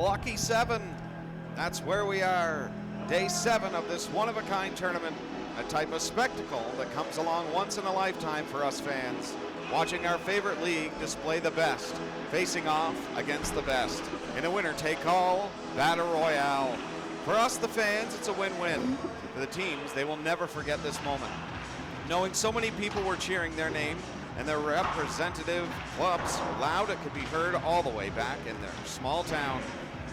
Lucky 7. That's where we are. Day 7 of this one-of-a-kind tournament. A type of spectacle that comes along once in a lifetime for us fans. Watching our favorite league display the best, facing off against the best. In a winner-take-all battle royale. For us, the fans, it's a win-win. For the teams, they will never forget this moment. Knowing so many people were cheering their name and their representative clubs loud it could be heard all the way back in their small town.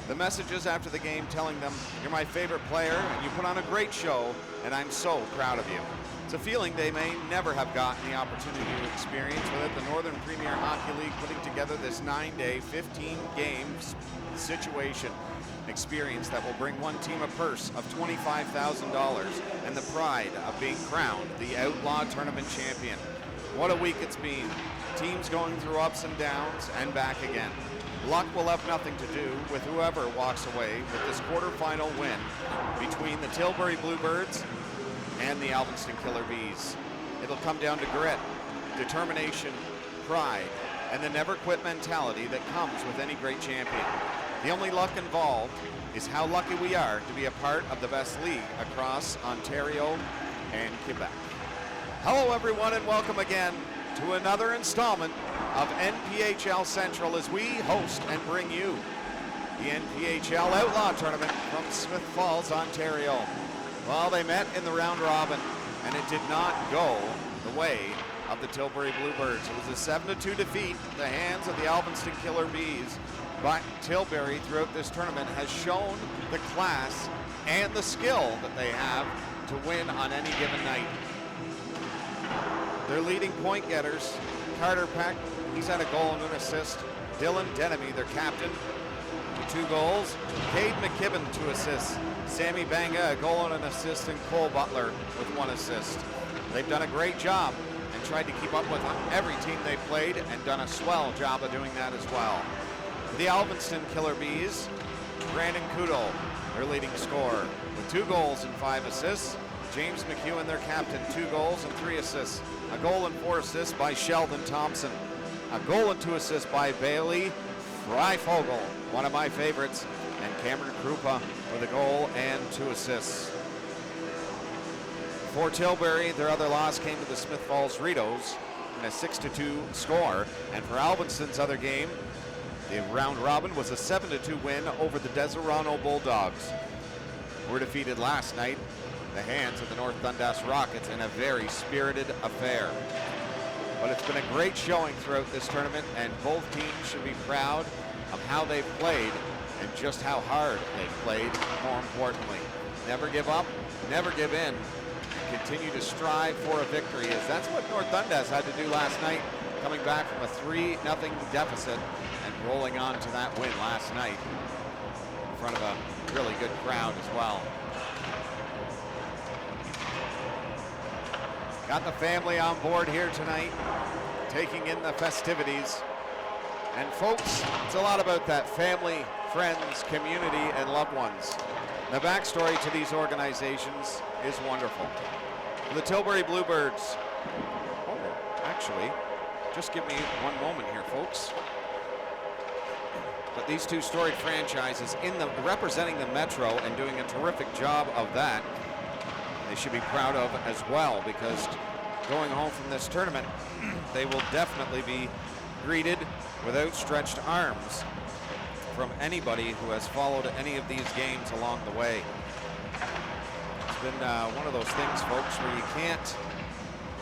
The messages after the game telling them, "You're my favorite player and you put on a great show and I'm so proud of you." It's a feeling they may never have gotten the opportunity to experience without the Northern Premier Hockey League putting together this 9-day, 15-game situation. Experience that will bring one team a purse of $25,000 and the pride of being crowned the Outlaw Tournament champion. What a week it's been. Teams going through ups and downs and back again. Luck will have nothing to do with whoever walks away with this quarterfinal win between the Tilbury Bluebirds and the Alvinston Killer Bees. It'll come down to grit, determination, pride, and the never quit mentality that comes with any great champion. The only luck involved is how lucky we are to be a part of the best league across Ontario and Quebec. Hello everyone and welcome again to another installment of NPHL Central as we host and bring you the NPHL Outlaw Tournament from Smith Falls, Ontario. Well, they met in the round robin and it did not go the way of the Tilbury Bluebirds. It was a 7-2 defeat at the hands of the Alvinston Killer Bees. But Tilbury throughout this tournament has shown the class and the skill that they have to win on any given night. Their leading point getters, Carter Peck, he's had a goal and an assist. Dylan Denemy, their captain, with 2 goals. Cade McKibben, 2 assists. Sammy Banga, a goal and an assist, and Cole Butler with 1 assist. They've done a great job and tried to keep up with every team they played and done a swell job of doing that as well. The Alvinston Killer Bees, Brandon Kudo, their leading scorer, with 2 goals and 5 assists. James McEwen, their captain, 2 goals and 3 assists. A goal and 4 assists by Sheldon Thompson. A goal and 2 assists by Bailey Freifogel, one of my favorites. And Cameron Krupa with a goal and 2 assists. For Tilbury, their other loss came to the Smith Falls Ritos in a 6-2 score. And for Alvinston's other game, the round robin was a 7-2 win over the Deserano Bulldogs. Were defeated last night at the hands of the North Dundas Rockets in a very spirited affair. But it's been a great showing throughout this tournament and both teams should be proud of how they've played and just how hard they've played, more importantly. Never give up, never give in, and continue to strive for a victory, as that's what North Dundas had to do last night, coming back from a 3-0 deficit and rolling on to that win last night in front of a really good crowd as well. Got the family on board here tonight, taking in the festivities. And folks, it's a lot about that family, friends, community, and loved ones. The backstory to these organizations is wonderful. The Tilbury Bluebirds, actually, just give me one moment here, folks. But these 2 storied franchises representing the Metro and doing a terrific job of that, they should be proud of as well, because going home from this tournament, they will definitely be greeted with outstretched arms from anybody who has followed any of these games along the way. It's been one of those things, folks, where you can't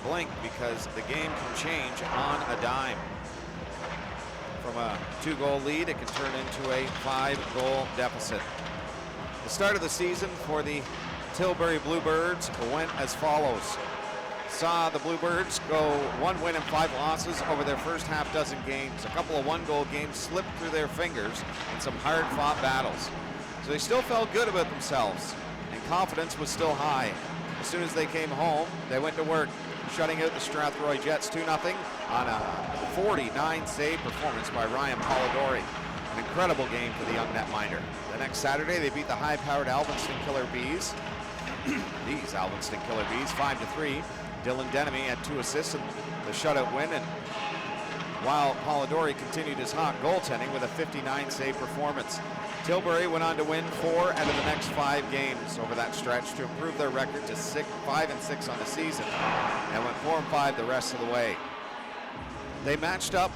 blink because the game can change on a dime. From a 2-goal lead, it can turn into a 5-goal deficit. The start of the season for the Tilbury Bluebirds went as follows. Saw the Bluebirds go 1 win and 5 losses over their first half dozen games. A couple of 1-goal games slipped through their fingers in some hard-fought battles. So they still felt good about themselves, and confidence was still high. As soon as they came home, they went to work, shutting out the Strathroy Jets 2-0 on a 49 save performance by Ryan Polidori. An incredible game for the young netminder. The next Saturday, they beat the high-powered Alvinston Killer Bees. These Alvinston Killer Bees, 5-3. Dylan Denemy had 2 assists in the shutout win, and while Polidori continued his hot goaltending with a 59 save performance. Tilbury went on to win 4 out of the next 5 games over that stretch to improve their record to 5-6 on the season, and went 4-5 the rest of the way. They matched up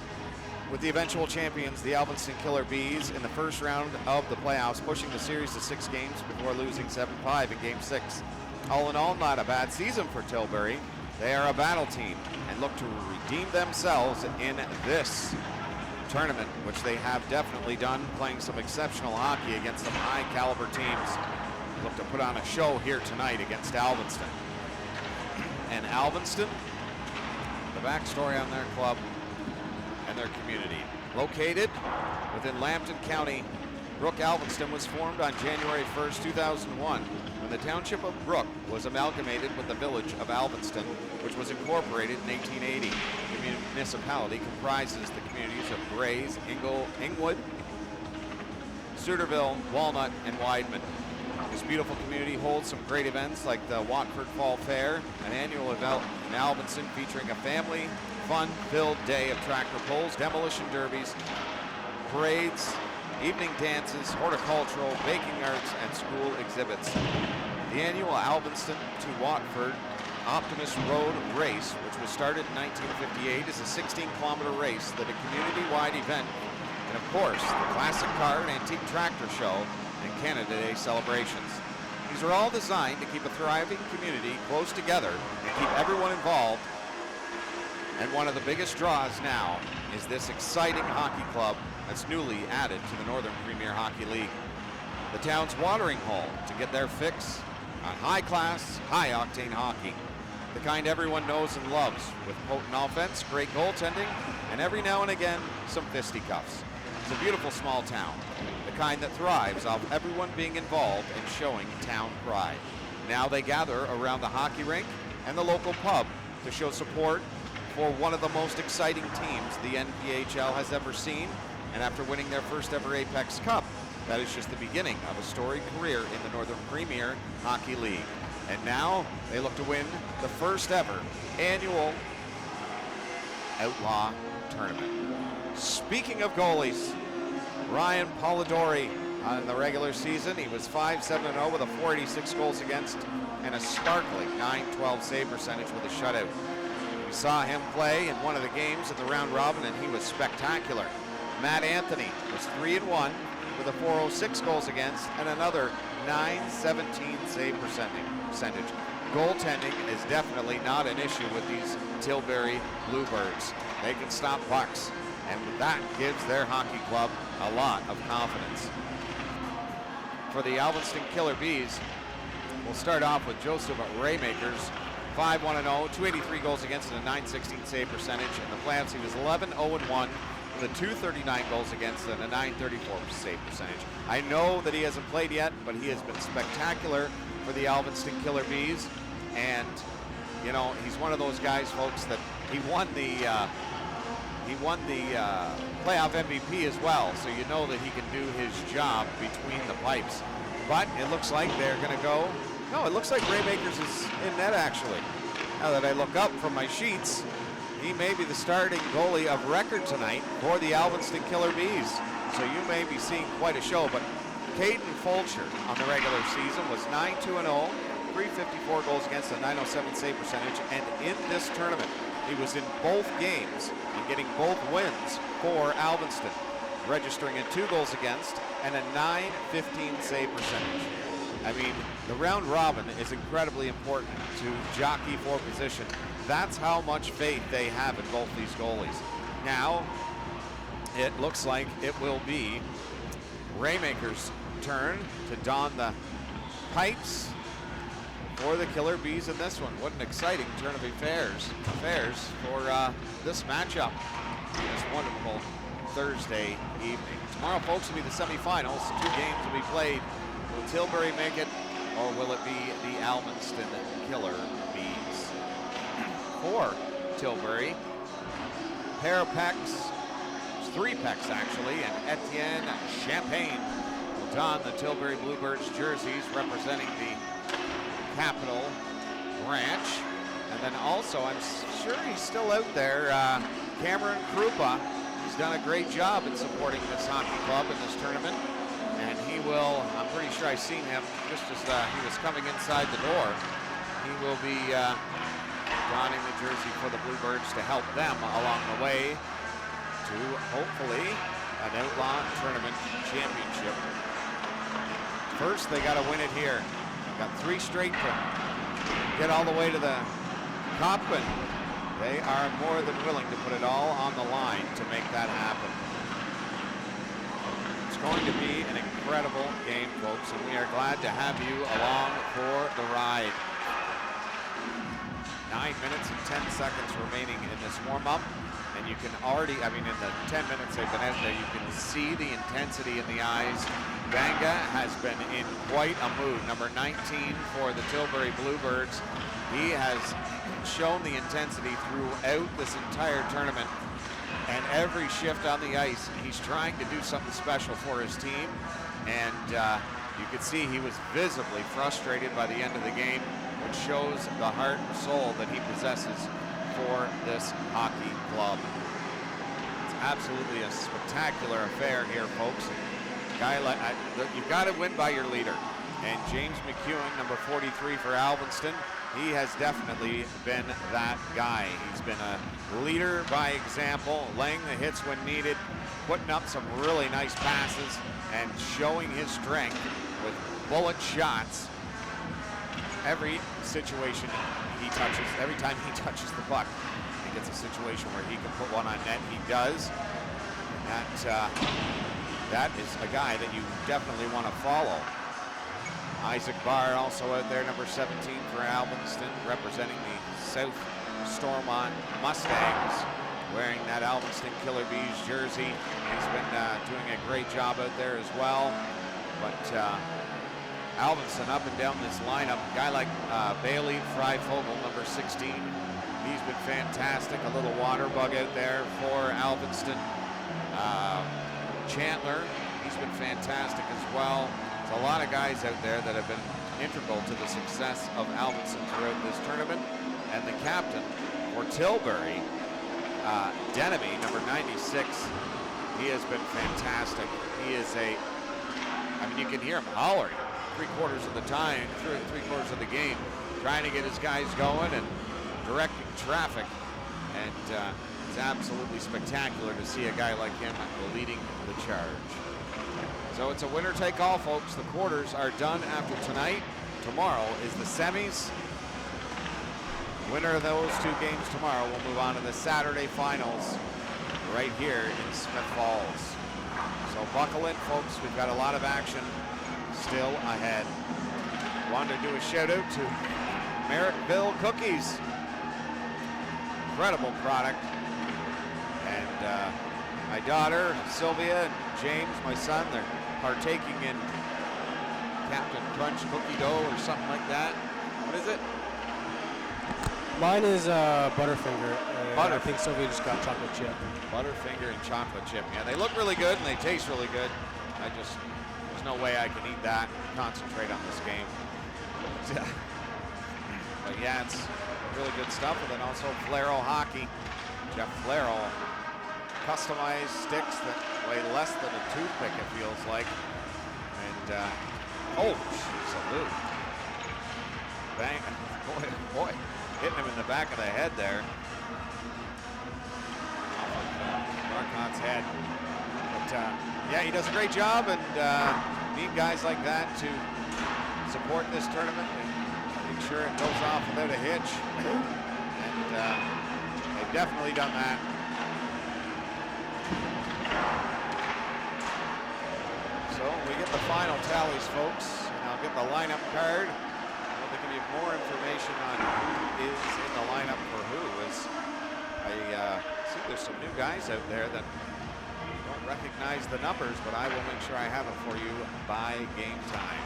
with the eventual champions, the Alvinston Killer Bees, in the first round of the playoffs, pushing the series to 6 games before losing 7-5 in Game 6. All in all, not a bad season for Tilbury. They are a battle team and look to redeem themselves in this tournament, which they have definitely done, playing some exceptional hockey against some high-caliber teams. Look to put on a show here tonight against Alvinston. And Alvinston, the backstory on their club and their community. Located within Lambton County, Brook Alvinston was formed on January 1st, 2001, when the township of Brook was amalgamated with the village of Alvinston, which was incorporated in 1880. The municipality comprises the communities of Grays, Ingwood, Suterville, Walnut, and Wideman. This beautiful community holds some great events like the Watford Fall Fair, an annual event in Alvinston featuring a family fun-filled day of tractor pulls, demolition derbies, parades, evening dances, horticultural, baking arts, and school exhibits. The annual Alvinston to Watford Optimist Road Race, which was started in 1958, is a 16-kilometer race that a community-wide event, and of course, the classic car and antique tractor show and Canada Day celebrations. These are all designed to keep a thriving community close together and keep everyone involved. And one of the biggest draws now is this exciting hockey club that's newly added to the Northern Premier Hockey League. The town's watering hole to get their fix on high-class, high-octane hockey. The kind everyone knows and loves, with potent offense, great goaltending, and every now and again, some fisticuffs. It's a beautiful small town, the kind that thrives off everyone being involved and showing town pride. Now they gather around the hockey rink and the local pub to show support for one of the most exciting teams the NPHL has ever seen, and after winning their first ever Apex Cup, that is just the beginning of a storied career in the Northern Premier Hockey League. And now they look to win the first ever annual Outlaw tournament. Speaking of goalies, Ryan Polidori on the regular season, he was 5-7-0 with a 486 goals against and a sparkling .912 save percentage with a shutout. We saw him play in one of the games in the round robin, and he was spectacular. Matt Anthony was 3-1 with a 406 goals against and another .917 save percentage. Goaltending is definitely not an issue with these Tilbury Bluebirds. They can stop pucks, and that gives their hockey club a lot of confidence. For the Alvinston Killer Bees, we'll start off with Joseph Raymakers, 5-1-0, 283 goals against and a .916 save percentage. In the playoffs, he was 11-0-1 with a 239 goals against and a .934 save percentage. I know that he hasn't played yet, but he has been spectacular for the Alvinston Killer Bees. And, you know, he's one of those guys, folks, that he won the playoff MVP as well, so you know that he can do his job between the pipes. But it looks like they're going to go. No, it looks like Raymakers is in net, actually. Now that I look up from my sheets, he may be the starting goalie of record tonight for the Alvinston Killer Bees. So you may be seeing quite a show, but Caden Fulcher on the regular season was 9-2-0, 354 goals against, a .907 save percentage, and in this tournament, he was in both games and getting both wins for Alvinston, registering in 2 goals against and a .915 save percentage. I mean, the round robin is incredibly important to jockey for position. That's how much faith they have in both these goalies. Now, it looks like it will be Raymaker's turn to don the pipes for the Killer Bees in this one. What an exciting turn of affairs for this matchup. This wonderful Thursday evening. Tomorrow, folks, will be the semifinals. 2 games will be played. Will Tilbury make it, or will it be the Alvinston Killer Bees? For Tilbury, pair of Pecks, 3 Pecks actually, and Etienne Champagne will don the Tilbury Bluebirds jerseys representing the Capital Branch. And then also, I'm sure he's still out there, Cameron Krupa, he's done a great job in supporting this hockey club in this tournament. And he will, I'm pretty sure I've seen him just as he was coming inside the door. He will be donning the jersey for the Bluebirds to help them along the way to hopefully an Outlaw Tournament championship. First, they got to win it here. Got 3 straight to get all the way to the cup, and they are more than willing to put it all on the line to make that happen. It's going to be an incredible game, folks, and we are glad to have you along for the ride. 9 minutes and 10 seconds remaining in this warm-up, and you can already, I mean, in the 10 minutes they've been out there, you can see the intensity in the eyes. Banga has been in quite a mood. Number 19 for the Tilbury Bluebirds. He has shown the intensity throughout this entire tournament, and every shift on the ice, he's trying to do something special for his team, and you could see he was visibly frustrated by the end of the game, which shows the heart and soul that he possesses for this hockey club. It's absolutely a spectacular affair here, folks. Guy like you've got to win by your leader, and James McEwen, number 43 for Alvinston, he has definitely been that guy. He's been a leader by example, laying the hits when needed, putting up some really nice passes, and showing his strength with bullet shots. Every situation he touches, every time he touches the puck, he gets a situation where he can put one on net. He does. That is a guy that you definitely want to follow. Isaac Barr also out there, number 17 for Alvinston, representing the South Stormont Mustangs, wearing that Alvinston Killer Bees jersey. He's been doing a great job out there as well. But Alvinston up and down this lineup, a guy like Bailey Freifogel, number 16, he's been fantastic. A little water bug out there for Alvinston. Chandler, he's been fantastic as well. There's a lot of guys out there that have been integral to the success of Alvinston throughout this tournament. And the captain for Tilbury, Denemy, number 96, he has been fantastic. He is I mean, you can hear him hollering 3/4 of the time, 3/4 of the game, trying to get his guys going and directing traffic. And it's absolutely spectacular to see a guy like him leading the charge. So it's a winner take all, folks. The quarters are done after tonight. Tomorrow is the semis. Winner of those 2 games tomorrow will move on to the Saturday finals right here in Smith Falls. So buckle in, folks. We've got a lot of action still ahead. Wanted to do a shout out to Merrittville Cookies. Incredible product. And my daughter, Sylvia, and James, my son, they're partaking in Captain Crunch cookie dough or something like that. What is it? Mine is Butterfinger. I think Sylvia just got chocolate chip. Butterfinger and chocolate chip. Yeah, they look really good and they taste really good. There's no way I can eat that and concentrate on this game. But yeah, it's really good stuff. And then also Flero Hockey. Jeff Flero, customized sticks that weigh less than a toothpick, it feels like. And, oh, salute. Bang, boy, hitting him in the back of the head there. Marcotte's head. But, yeah, he does a great job, and need guys like that to support this tournament and make sure it goes off without a hitch. And they've definitely done that. So we get the final tallies, folks, and I'll get the lineup card. I'll give you more information on who is in the lineup for who. As I see there's some new guys out there that don't recognize the numbers, but I will make sure I have it for you by game time.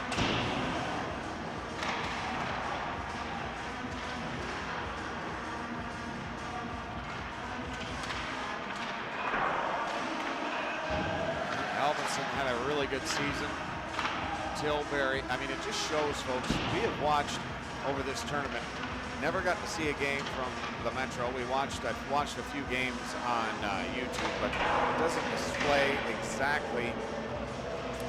Alvinston had a really good season. Tilbury, I mean, it just shows, folks, we have watched over this tournament never got to see a game from the Metro. I've watched a few games on YouTube, but it doesn't display exactly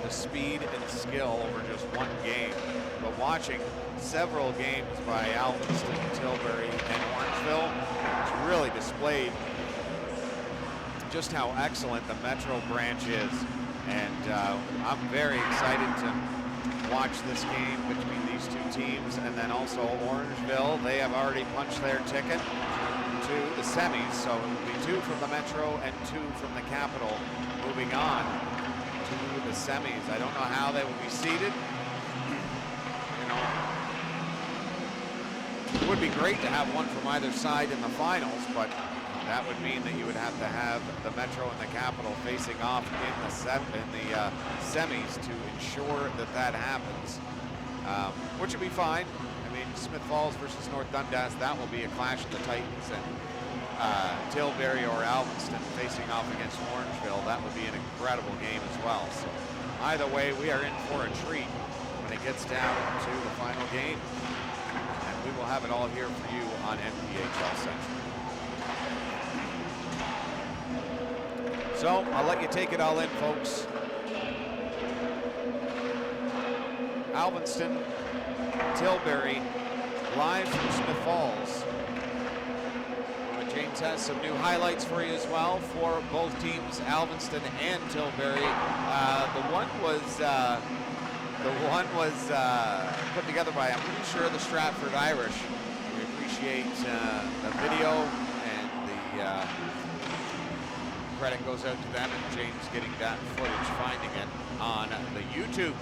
the speed and skill over just one game. But watching several games by Alvinston, Tilbury, and Orangeville, it's really displayed just how excellent the Metro branch is. And I'm very excited to watch this game between these two teams. And then also Orangeville, they have already punched their ticket to the semis. So it will be 2 from the Metro and 2 from the Capital moving on to the semis. I don't know how they will be seated. You know, it would be great to have one from either side in the finals, but that would mean that you would have to have the Metro and the Capital facing off in the semis to ensure that that happens, which would be fine. I mean, Smith Falls versus North Dundas, that will be a clash of the Titans, and Tilbury or Alvinston facing off against Orangeville, that would be an incredible game as well. So either way, we are in for a treat when it gets down to the final game, and we will have it all here for you on NPHL Central. So I'll let you take it all in, folks. Alvinston, Tilbury, live from Smith Falls. James has some new highlights for you as well for both teams, Alvinston and Tilbury. The one was put together by, I'm pretty sure, the Stratford Irish. We appreciate the video, and the credit goes out to them, and James getting that footage, finding it on the YouTube.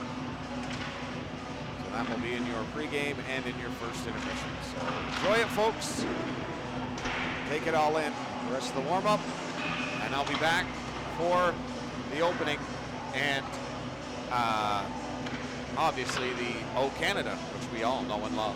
So that will be in your pregame and in your first intermission. So enjoy it, folks. Take it all in, the rest of the warm-up, and I'll be back for the opening and obviously the O Canada, which we all know and love.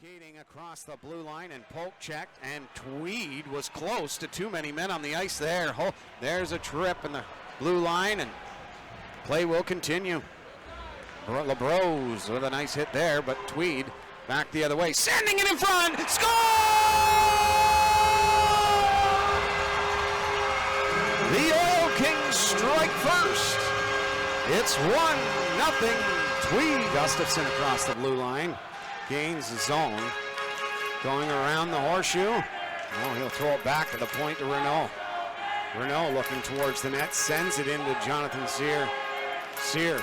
Skating across the blue line and poke checked, and Tweed was close to too many men on the ice there. Oh, there's a trip in the blue line, and play will continue. LeBrose with a nice hit there, but Tweed back the other way, sending it in front, score! The Oil Kings strike first. It's 1-0 Tweed. Gustafson across the blue line. Gains the zone, going around the horseshoe. Oh, he'll throw it back to the point to Renault. Renault looking towards the net, sends it into Jonathan Sear. Sear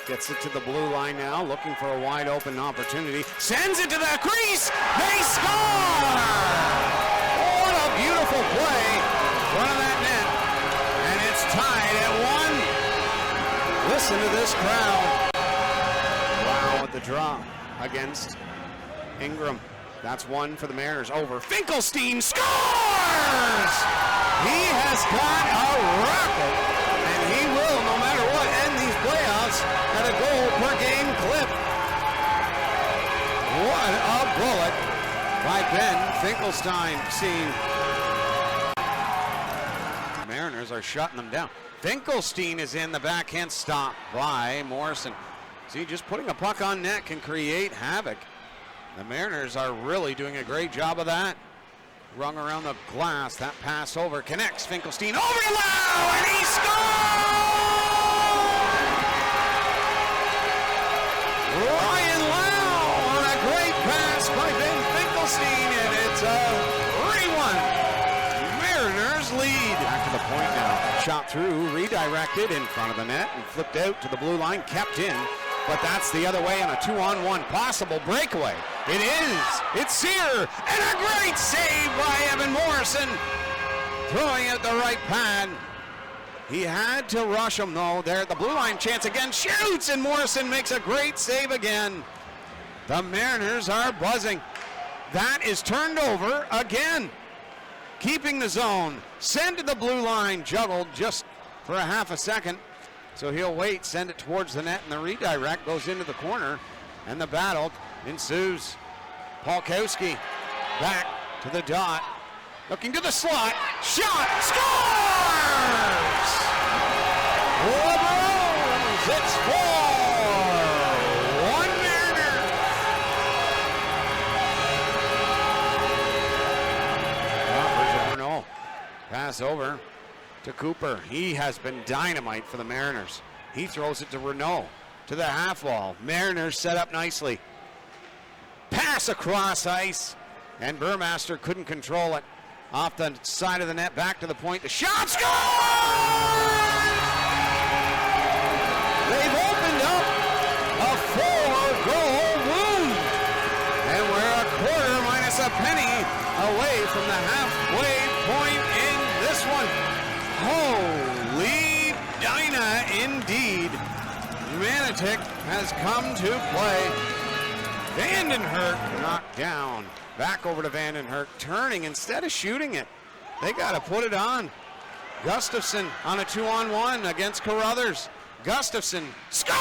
Gets it to the blue line now, looking for a wide open opportunity. Sends it to the crease. They score! What a beautiful play in front of that net. And it's tied at 1. Listen to this crowd. Wow, with the draw against Ingram. That's 1 for the Mariners. Over. Finkelstein scores! He has got a rocket, and he will, no matter what, end these playoffs at a goal per game clip. What a bullet by Ben Finkelstein. Mariners are shutting them down. Finkelstein is in, the backhand stop by Morrison. See, just putting a puck on net can create havoc. The Mariners are really doing a great job of that. Rung around the glass, that pass over, connects, Finkelstein over to Lau, and he scores! Ryan Lau on a great pass by Ben Finkelstein, and it's a 3-1. Mariners lead. Back to the point now. Shot through, redirected in front of the net, and flipped out to the blue line, kept in. But that's the other way on a 2-on-1 possible breakaway. It is. It's Sear. And a great save by Evan Morrison. Throwing out the right pad. He had to rush him, though. There at the blue line, chance again. Shoots, and Morrison makes a great save again. The Mariners are buzzing. That is turned over again. Keeping the zone. Send to the blue line. Juggled just for a half a second. So he'll wait, send it towards the net, and the redirect goes into the corner, and the battle ensues. Polkowski back to the dot, looking to the slot, shot, scores! Rose, it's 4-1 Mariners. Renault, pass over to Cooper. He has been dynamite for the Mariners. He throws it to Renault, to the half wall. Mariners set up nicely. Pass across ice, and Burmaster couldn't control it. Off the side of the net, back to the point. The shot, scores! They've opened up a 4-goal wound, and we're a quarter minus a penny away from the halfway point in this one. Holy Dinah, indeed. Manitic has come to play. Vandenhurk knocked down. Back over to Vandenhurk, turning instead of shooting it. They got to put it on. Gustafson on a 2-on-1 against Carruthers. Gustafson scores!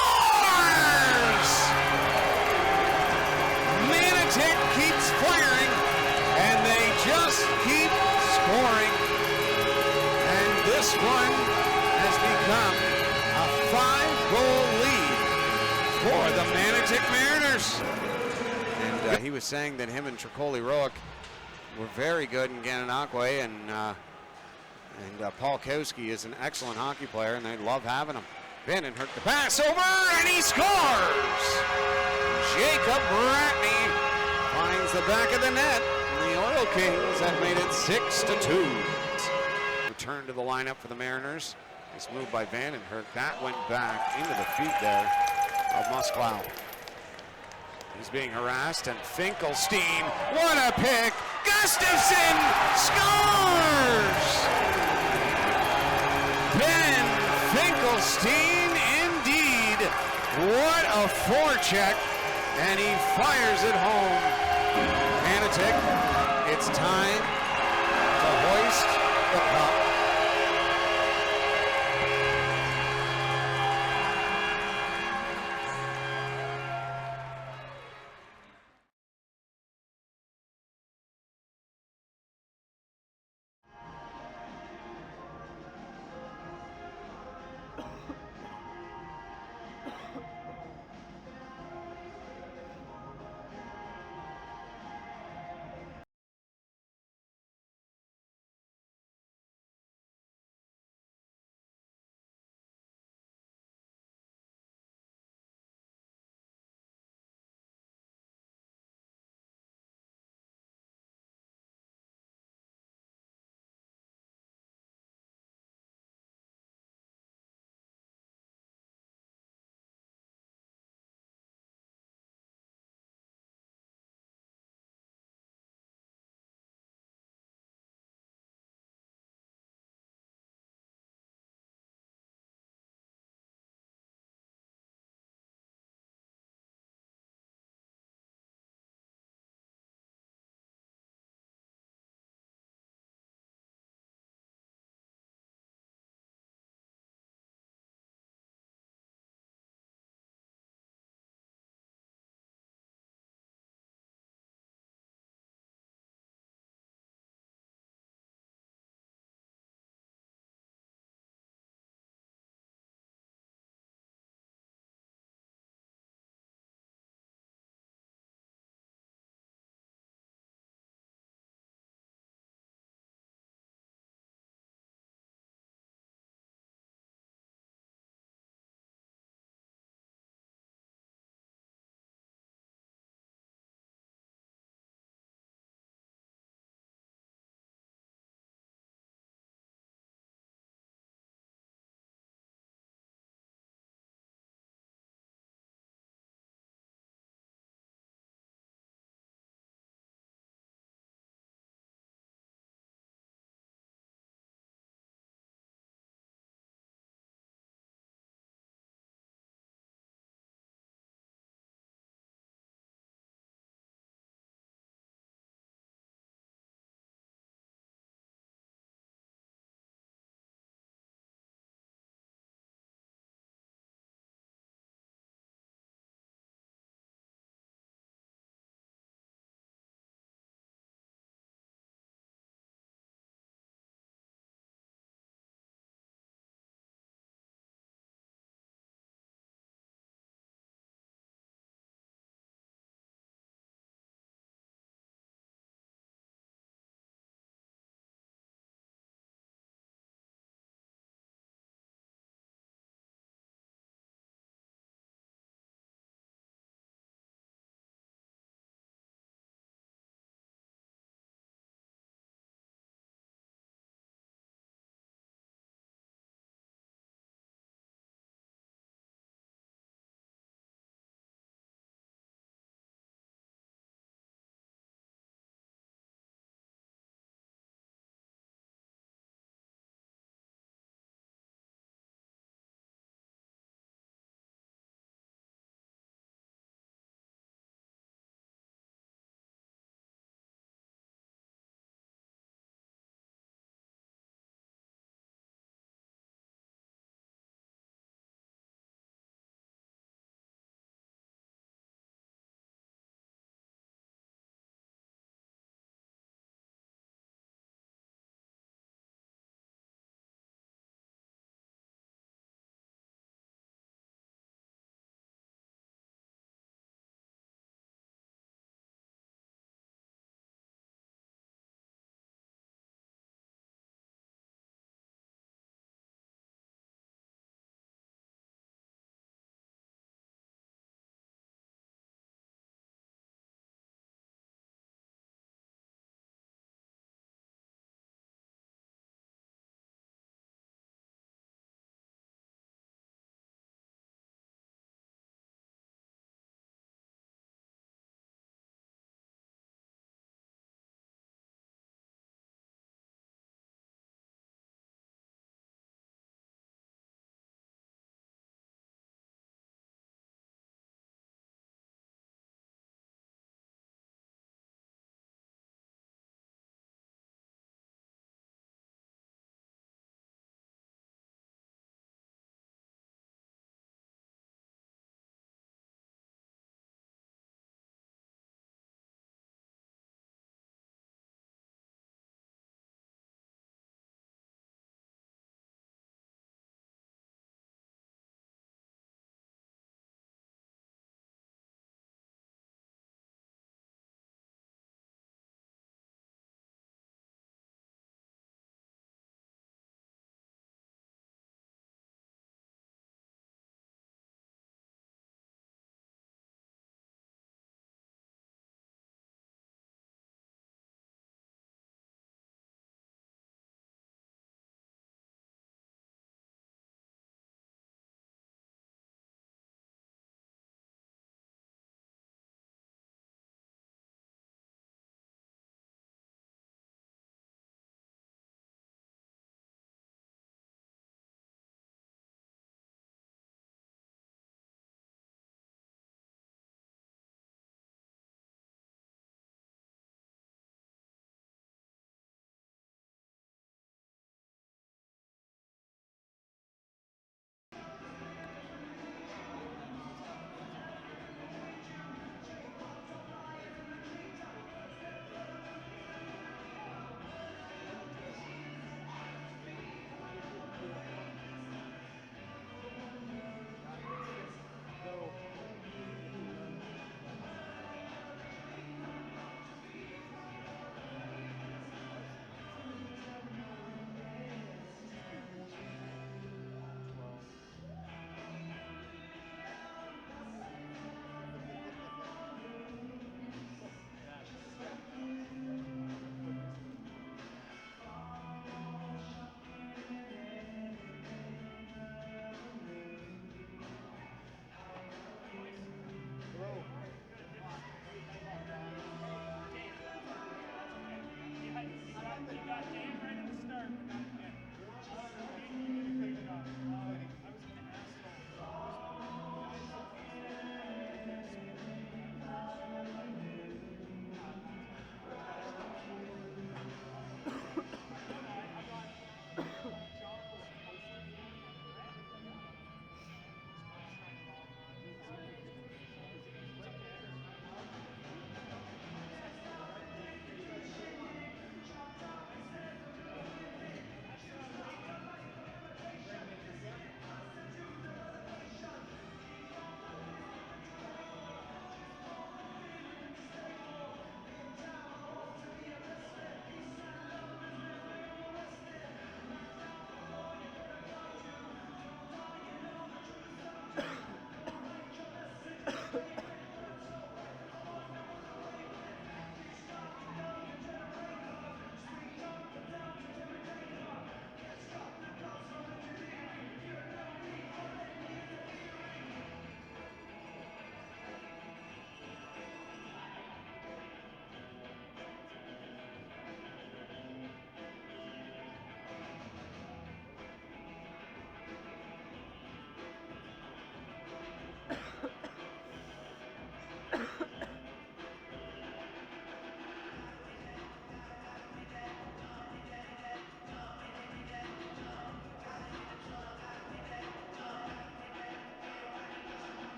Manitic keeps firing, and they just keep scoring. This one has become a 5-goal lead for the Manitic Mariners. And he was saying that him and Tricoli Roic were very good in Gananoque, and Polkowski is an excellent hockey player, and they love having him. Vandenhurk the pass over, and he scores! Jacob Bratney finds the back of the net, and the Oil Kings have made it 6-2. Return to the lineup for the Mariners. Nice move by Vandenhurk. That went back into the feet there of Musklau. He's being harassed, and Finkelstein, what a pick! Gustafson scores! Ben Finkelstein, indeed. What a forecheck, and he fires it home. Manitic, it's time to hoist the cup.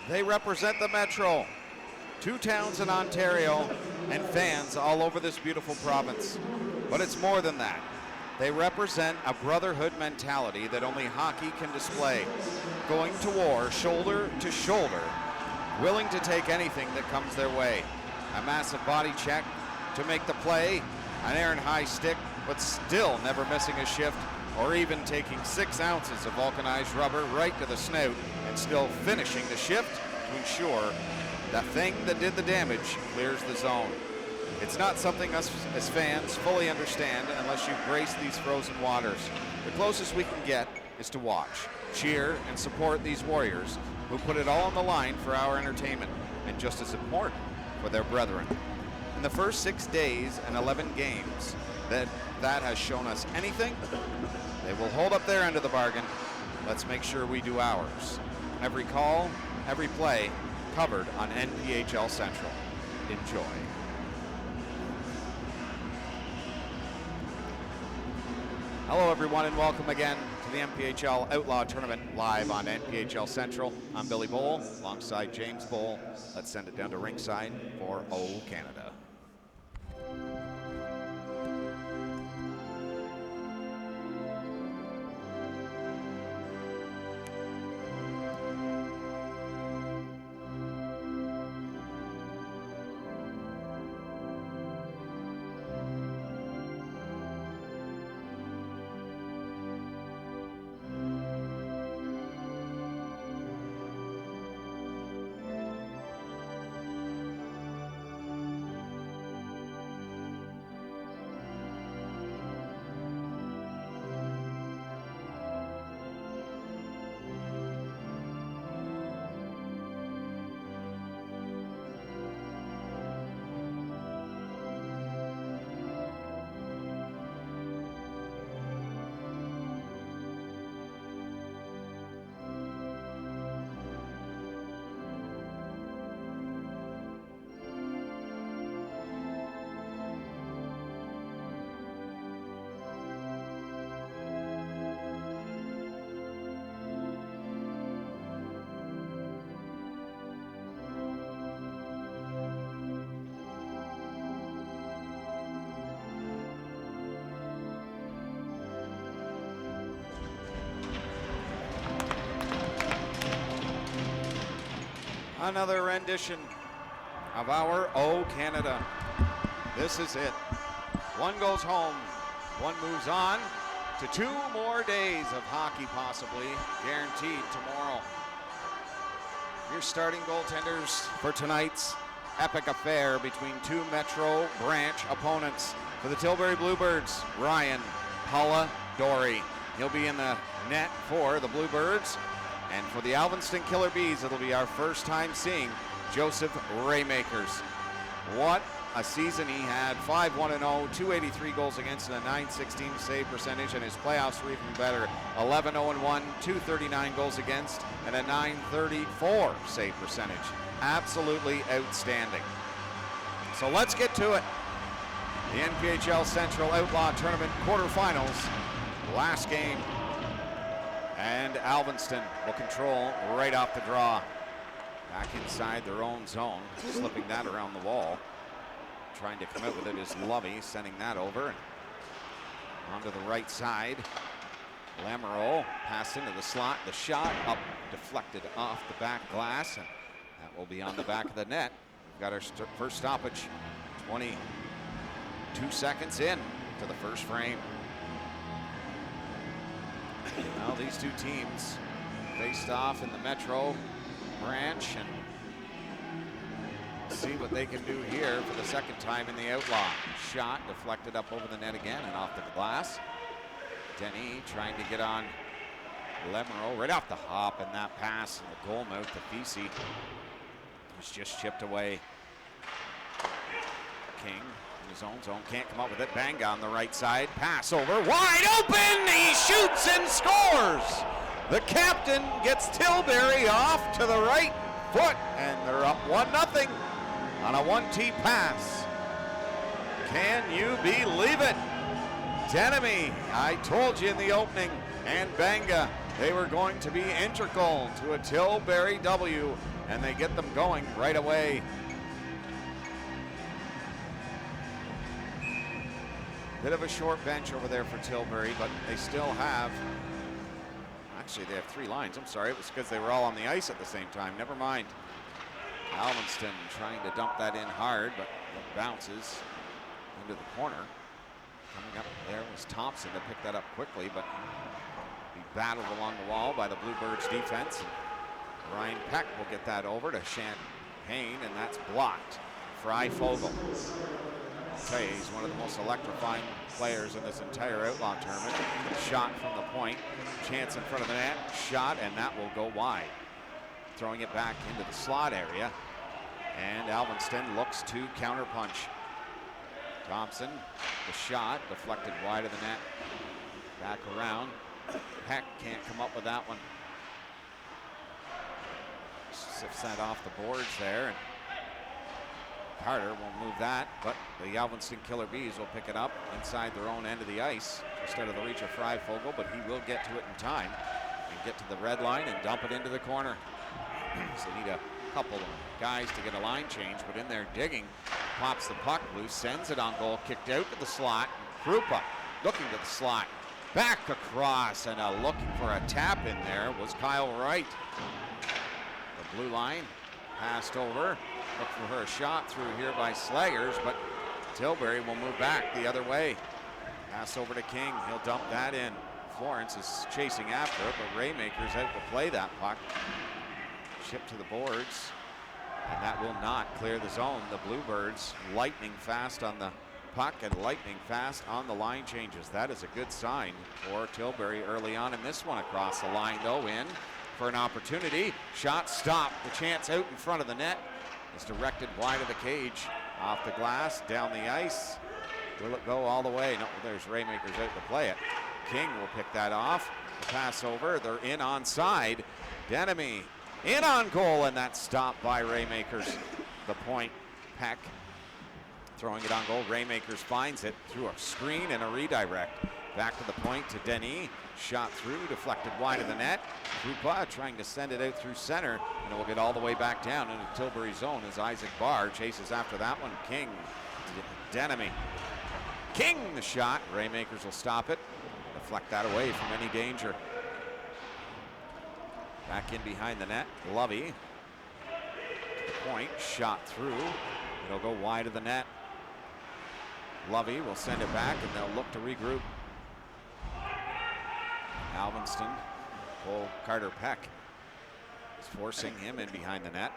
They represent the Metro, 2 towns in Ontario, and fans all over this beautiful province. But it's more than that. They represent a brotherhood mentality that only hockey can display. Going to war shoulder to shoulder, willing to take anything that comes their way. A massive body check to make the play, an errant high stick, but still never missing a shift, or even taking 6 ounces of vulcanized rubber right to the snout and still finishing the shift to ensure the thing that did the damage clears the zone. It's not something us as fans fully understand unless you've graced these frozen waters. The closest we can get is to watch, cheer, and support these warriors who put it all on the line for our entertainment, and just as important, for their brethren. In the first 6 days and 11 games that has shown us anything, they will hold up their end of the bargain. Let's make sure we do ours. Every call, every play, covered on NPHL Central. Enjoy. Hello everyone and welcome again to the NPHL Outlaw Tournament live on NPHL Central. I'm Billy Bowl alongside James Bowl. Let's send it down to ringside for O Canada. Another rendition of our O Canada. This is it. One goes home, one moves on to 2 more days of hockey possibly, guaranteed tomorrow. Your starting goaltenders for tonight's epic affair between 2 Metro branch opponents. For the Tilbury Bluebirds, Ryan Dory. He'll be in the net for the Bluebirds. And for the Alvinston Killer Bees, it'll be our first time seeing Joseph Raymakers. What a season he had. 5-1-0, 283 goals against and a .916 save percentage, and his playoffs were even better. 11-0-1, 239 goals against and a .934 save percentage. Absolutely outstanding. So let's get to it. The NPHL Central Outlaw Tournament quarterfinals. Last game. And Alvinston will control right off the draw. Back inside their own zone, slipping that around the wall. Trying to come out with it is Lovey, sending that over. And onto the right side. Lamoureux passed into the slot. The shot up, deflected off the back glass, and that will be on the back of the net. We've got our first stoppage, 22 seconds in to the first frame. Well, these 2 teams faced off in the Metro branch, and see what they can do here for the second time in the Outlaw. Shot deflected up over the net again and off the glass. Denny trying to get on Lamoureux right off the hop, and that pass and the goal mouth to Fisi was just chipped away. King in his own zone, can't come up with it. Banga on the right side, pass over, wide open, he shoots and scores! The captain gets Tilbury off to the right foot, and they're up 1-0 on a 1-T pass. Can you believe it? Denemy, I told you in the opening, and Banga, they were going to be integral to a Tilbury W and they get them going right away. Bit of a short bench over there for Tilbury, but they still have, actually they have 3 lines. I'm sorry, it was because they were all on the ice at the same time. Never mind. Alvinston trying to dump that in hard, but it bounces into the corner. Coming up there was Thompson to pick that up quickly, but be battled along the wall by the Bluebirds defense. Ryan Peck will get that over to Champagne, and that's blocked. Freifogel. I'll tell you, he's one of the most electrifying players in this entire Outlaw tournament. Shot from the point, chance in front of the net, shot, and that will go wide. Throwing it back into the slot area, and Alvinston looks to counterpunch. Thompson, the shot, deflected wide of the net. Back around. Peck can't come up with that one. Sifts that off the boards there. And Carter won't move that, but the Alvinston Killer Bees will pick it up inside their own end of the ice, just out of the reach of Freifogel, but he will get to it in time and get to the red line and dump it into the corner. So they need a couple of guys to get a line change, but in there digging, pops the puck loose, sends it on goal, kicked out to the slot. Krupa looking to the slot, back across, and looking for a tap in there was Kyle Wright. The blue line passed over, look for her shot through here by Slaggers, but Tilbury will move back the other way. Pass over to King, he'll dump that in. Florence is chasing after it, but Raymaker's out to play that puck. Chip to the boards, and that will not clear the zone. The Bluebirds lightning fast on the puck and lightning fast on the line changes. That is a good sign for Tilbury early on in this one. Across the line though, in for an opportunity. Shot stopped. The chance out in front of the net is directed wide of the cage. Off the glass, down the ice. Will it go all the way? No, there's Raymakers out to play it. King will pick that off. The pass over. They're in onside. Denemy in on goal, and that's stopped by Raymakers. The point, Peck throwing it on goal. Raymakers finds it through a screen and a redirect. Back to the point to Denny. Shot through, deflected wide of the net. Krupa trying to send it out through center, and it will get all the way back down into Tilbury zone as Isaac Barr chases after that one. King, Denemy. King the shot. Raymakers will stop it. Deflect that away from any danger. Back in behind the net, Lovey. To the point, shot through. It'll go wide of the net. Lovey will send it back, and they'll look to regroup. Alvinston, Cole Carter Peck is forcing him in behind the net.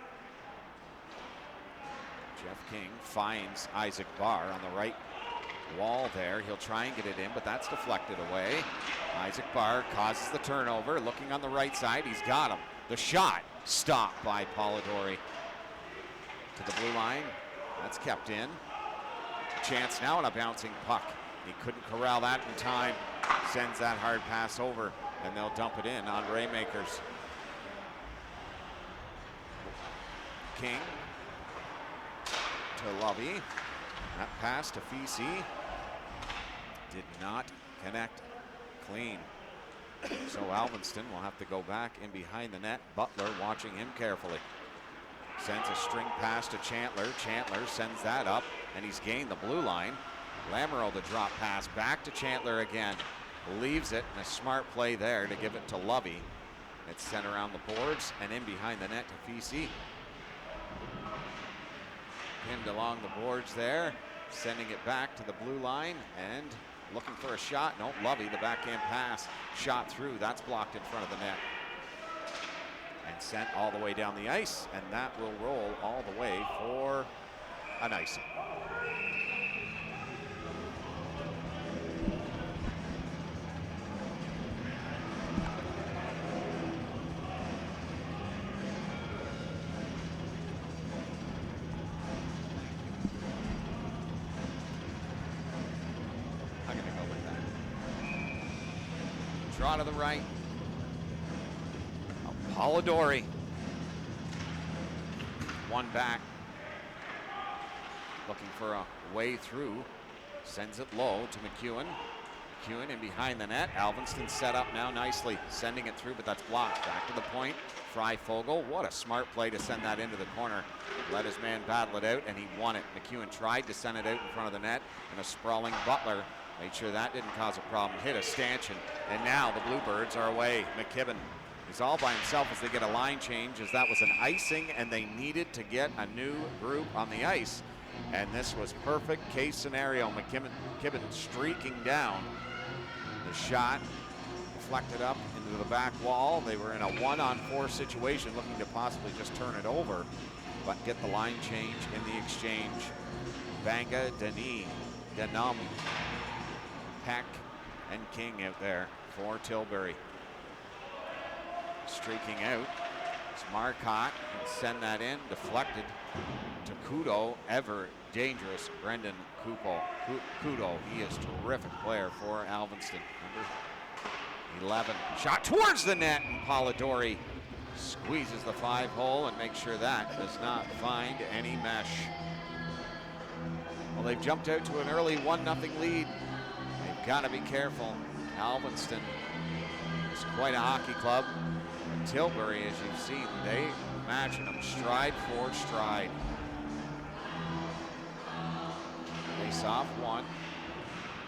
Jeff King finds Isaac Barr on the right wall there. He'll try and get it in, but that's deflected away. Isaac Barr causes the turnover, looking on the right side. He's got him. The shot stopped by Polidori. To the blue line. That's kept in. Chance now and a bouncing puck. He couldn't corral that in time. Sends that hard pass over, and they'll dump it in on Raymakers. King to Lovey. That pass to Fisi did not connect clean. So Alvinston will have to go back in behind the net. Butler watching him carefully. Sends a string pass to Chandler. Chandler sends that up, and he's gained the blue line. Lamoureux the drop pass back to Chandler again. Leaves it, and a smart play there to give it to Lovey. It's sent around the boards and in behind the net to Fisi. Pinned along the boards there, sending it back to the blue line and looking for a shot. No, Lovey, the backhand pass, shot through. That's blocked in front of the net and sent all the way down the ice, and that will roll all the way for an icing. Draw to the right. Polidori. One back. Looking for a way through. Sends it low to McEwen. McEwen in behind the net. Alvinston set up now nicely, sending it through, but that's blocked. Back to the point. Freifogel, what a smart play to send that into the corner. Let his man battle it out, and he won it. McEwen tried to send it out in front of the net, and a sprawling Butler made sure that didn't cause a problem. Hit a stanchion, and now the Bluebirds are away. McKibben, he's all by himself as they get a line change, as that was an icing, and they needed to get a new group on the ice. And this was perfect case scenario. McKibben streaking down. The shot deflected up into the back wall. They were in a 1-on-4 situation, looking to possibly just turn it over, but get the line change in the exchange. Banga, Denis, Denum, Peck, and King out there for Tilbury. Streaking out. It's Marcotte, and send that in, deflected to Kudo, ever dangerous Brendan Kudo. He is a terrific player for Alvinston. Number 11. Shot towards the net, and Polidori squeezes the 5-hole and makes sure that does not find any mesh. Well, they've jumped out to an early 1-0 lead. They've got to be careful. Alvinston is quite a hockey club. Tilbury, as you've seen, they imagine them stride for stride. Face off one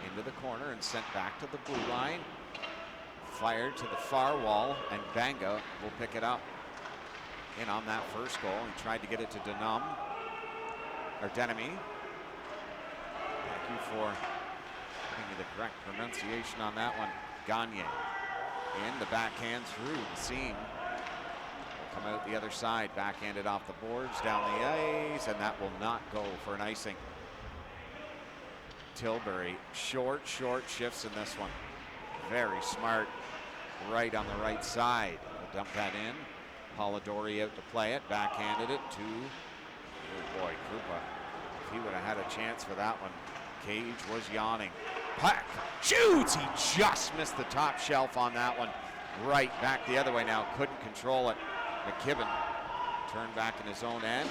into the corner and sent back to the blue line. Fired to the far wall, and Banga will pick it up. In on that first goal, he tried to get it to Denum, or Denemy. Thank you for giving me the correct pronunciation on that one. Gagne. In the backhand through the seam. Will come out the other side, backhanded off the boards, down the ice, and that will not go for an icing. Tilbury, short shifts in this one. Very smart, right on the right side. We'll dump that in. Polidori out to play it, backhanded it to, oh boy, Krupa. If he would have had a chance for that one, Cage was yawning. Pack shoots, he just missed the top shelf on that one. Right, back the other way now, couldn't control it. McKibben turned back in his own end.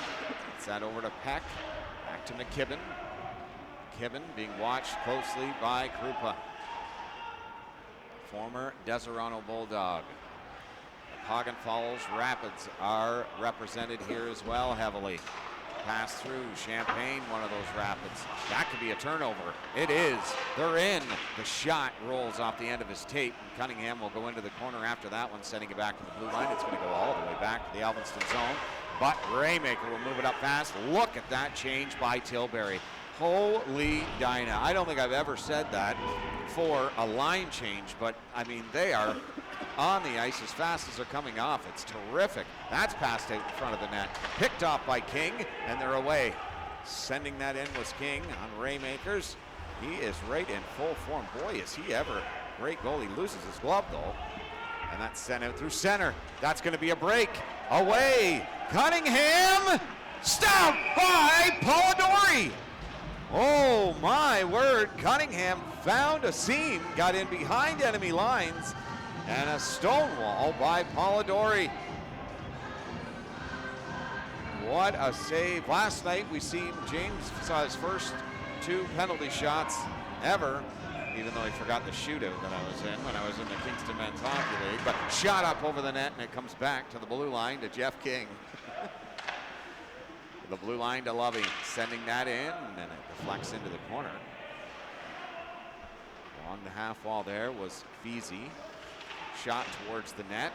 It's that over to Peck, back to McKibben. McKibben being watched closely by Krupa. Former Deserano Bulldog. The Hagen Falls Rapids are represented here as well heavily. Pass through Champaign, one of those Rapids. That could be a turnover. It is. They're in. The shot rolls off the end of his tape, and Cunningham will go into the corner after that one, sending it back to the blue line. It's going to go all the way back to the Alvinston zone, but Raymaker will move it up fast. Look at that change by Tilbury. Holy Dinah. I don't think I've ever said that for a line change, but I mean, they are on the ice as fast as they're coming off. It's terrific. That's passed out in front of the net. Picked off by King, and they're away. Sending that in was King on Raymakers. He is right in full form. Boy, is he ever. Great goal. He loses his glove, though. And that's sent out through center. That's going to be a break. Away. Cunningham. Stopped by Polidori. Oh, my word. Cunningham found a seam, got in behind enemy lines, and a stonewall by Polidori. What a save. Last night we seen James saw his first 2 penalty shots ever, even though he forgot the shootout that I was in when I was in the Kingston Men's Hockey League. But shot up over the net, and it comes back to the blue line to Jeff King. The blue line to Lovey, sending that in, and it deflects into the corner. On the half wall there was Feezy. Shot towards the net,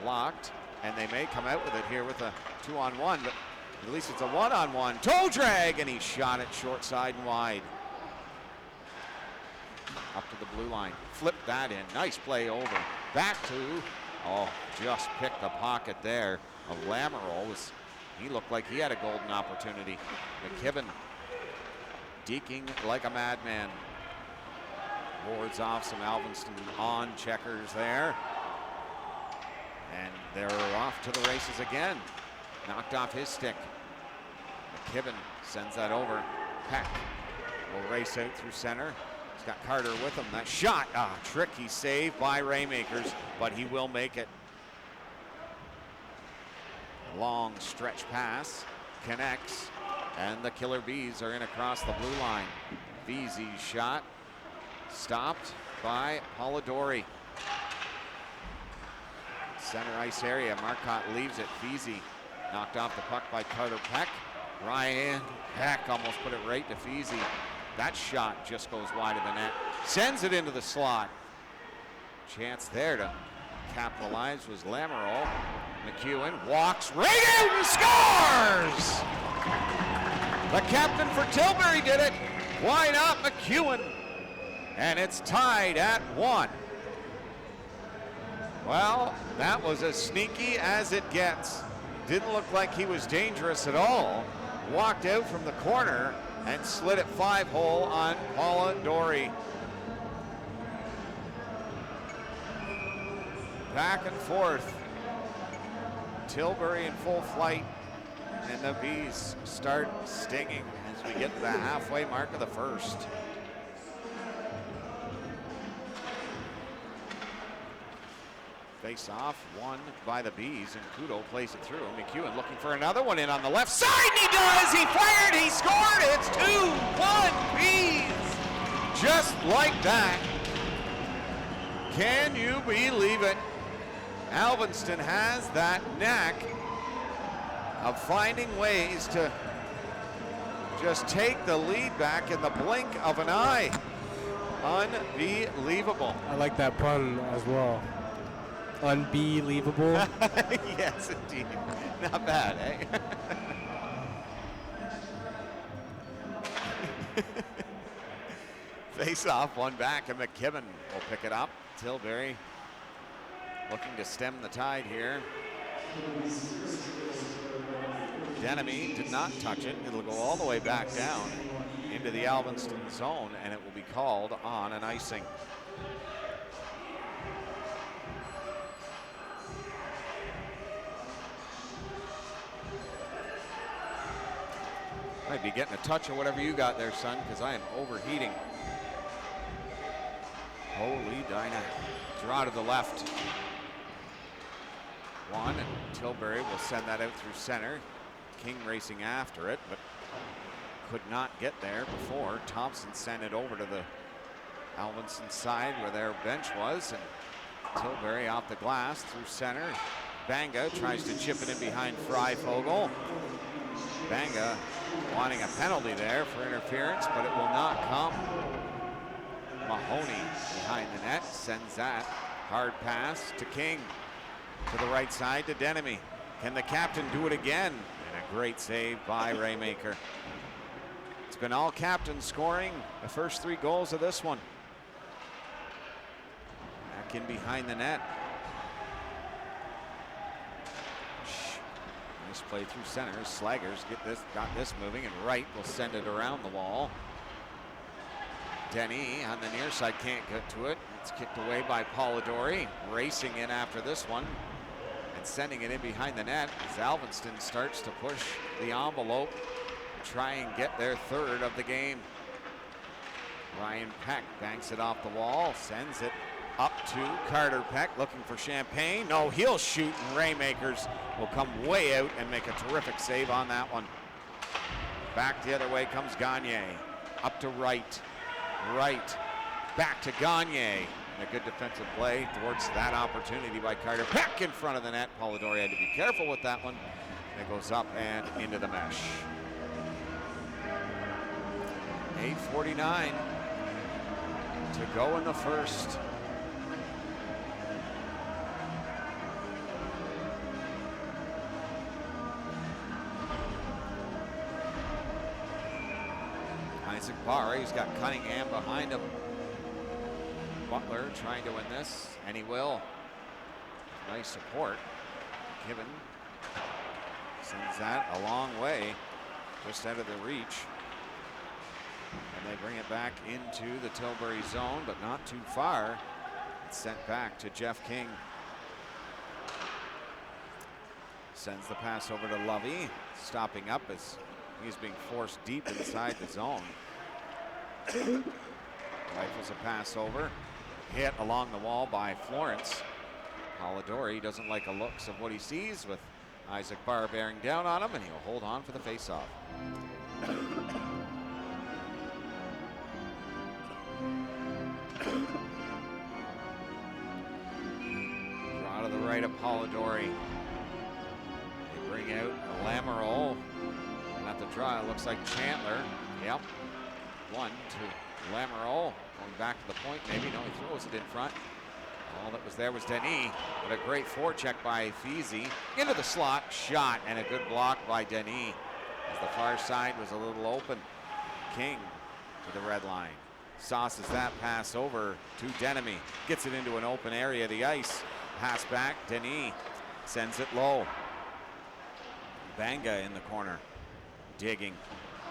blocked, and they may come out with it here with a 2-on-1, but at least it's a 1-on-1. Toe drag, and he shot it short side and wide. Up to the blue line, flipped that in, nice play over. Back to, oh, just picked the pocket there of Lamoureux. He looked like he had a golden opportunity. McKibben deking like a madman. Boards off some Alvinston on checkers there. And they're off to the races again. Knocked off his stick. McKibben sends that over. Peck will race out through center. He's got Carter with him. That shot, tricky save by Raymakers, but he will make it. Long stretch pass, connects, and the Killer Bees are in across the blue line. Veazey's shot Stopped by Polidori. Center ice area. Marcotte leaves it. Feezy knocked off the puck by Carter Peck. Ryan Peck almost put it right to Feezy. That shot just goes wide of the net. Sends it into the slot. Chance there to capitalize was Lamoureux. McEwen walks right out and scores! The captain for Tilbury did it. Why not McEwen? And it's tied at 1. Well, that was as sneaky as it gets. Didn't look like he was dangerous at all. Walked out from the corner and slid it 5-hole on Polidori. Back and forth. Tilbury in full flight, and the Bees start stinging as we get to the halfway mark of the first. Face off, won by the Bees, and Kudo plays it through. McEwen looking for another one in on the left side, and he does! He fired, he scored! It's 2-1 Bees! Just like that. Can you believe it? Alvinston has that knack of finding ways to just take the lead back in the blink of an eye. Unbelievable. I like that pun as well. Unbelievable. Yes, indeed. Not bad, eh? Face off, one back, and McKibben will pick it up. Tilbury looking to stem the tide here. Denemy did not touch it. It'll go all the way back down into the Alvinston zone, and it will be called on an icing. Might be getting a touch or whatever you got there, son, because I am overheating. Holy Dinah. Draw to the left. One, and Tilbury will send that out through center. King racing after it, but could not get there before. Thompson sent it over to the Alvinston side where their bench was, and Tilbury off the glass through center. Banga tries to chip it in behind Freifogel. Banga wanting a penalty there for interference, but it will not come. Mahoney behind the net sends that hard pass to King. To the right side to Denemy. Can the captain do it again? And a great save by Raymaker. It's been all captains scoring the first 3 goals of this one. Back in behind the net. Nice play through center. Slaggers got this moving, and Wright will send it around the wall. Denny on the near side can't get to it. It's kicked away by Polidori. Racing in after this one and sending it in behind the net as Alvinston starts to push the envelope, try and get their 3rd of the game. Ryan Peck banks it off the wall, sends it up to Carter Peck looking for Champagne. No, he'll shoot, and Raymakers will come way out and make a terrific save on that one. Back the other way comes Gagne. Up to Wright. Wright back to Gagne. And a good defensive play towards that opportunity by Carter Peck in front of the net. Polidori had to be careful with that one. It goes up and into the mesh. 8:49 to go in the first. Isaac Barr, he's got Cunningham behind him. Butler trying to win this, and he will. Nice support. Given sends that a long way, just out of the reach. And they bring it back into the Tilbury zone, but not too far. It's sent back to Jeff King. Sends the pass over to Lovey, stopping up as he's being forced deep inside the zone. Rifles a pass over. Hit along the wall by Florence. Polidori doesn't like the looks of what he sees with Isaac Barr bearing down on him, and he'll hold on for the faceoff. Draw to the right of Polidori. They bring out Lamoureux. And at the draw, it looks like Chandler. Yep. 1 to Lamoureux. Going back to the point, maybe. No, he throws it in front. All that was there was Denis, but a great forecheck by Feezy. Into the slot, shot, and a good block by Denis. As the far side was a little open. King to the red line. Sauces that pass over to Denemy. Gets it into an open area of the ice. Pass back, Denis sends it low. Banga in the corner, digging.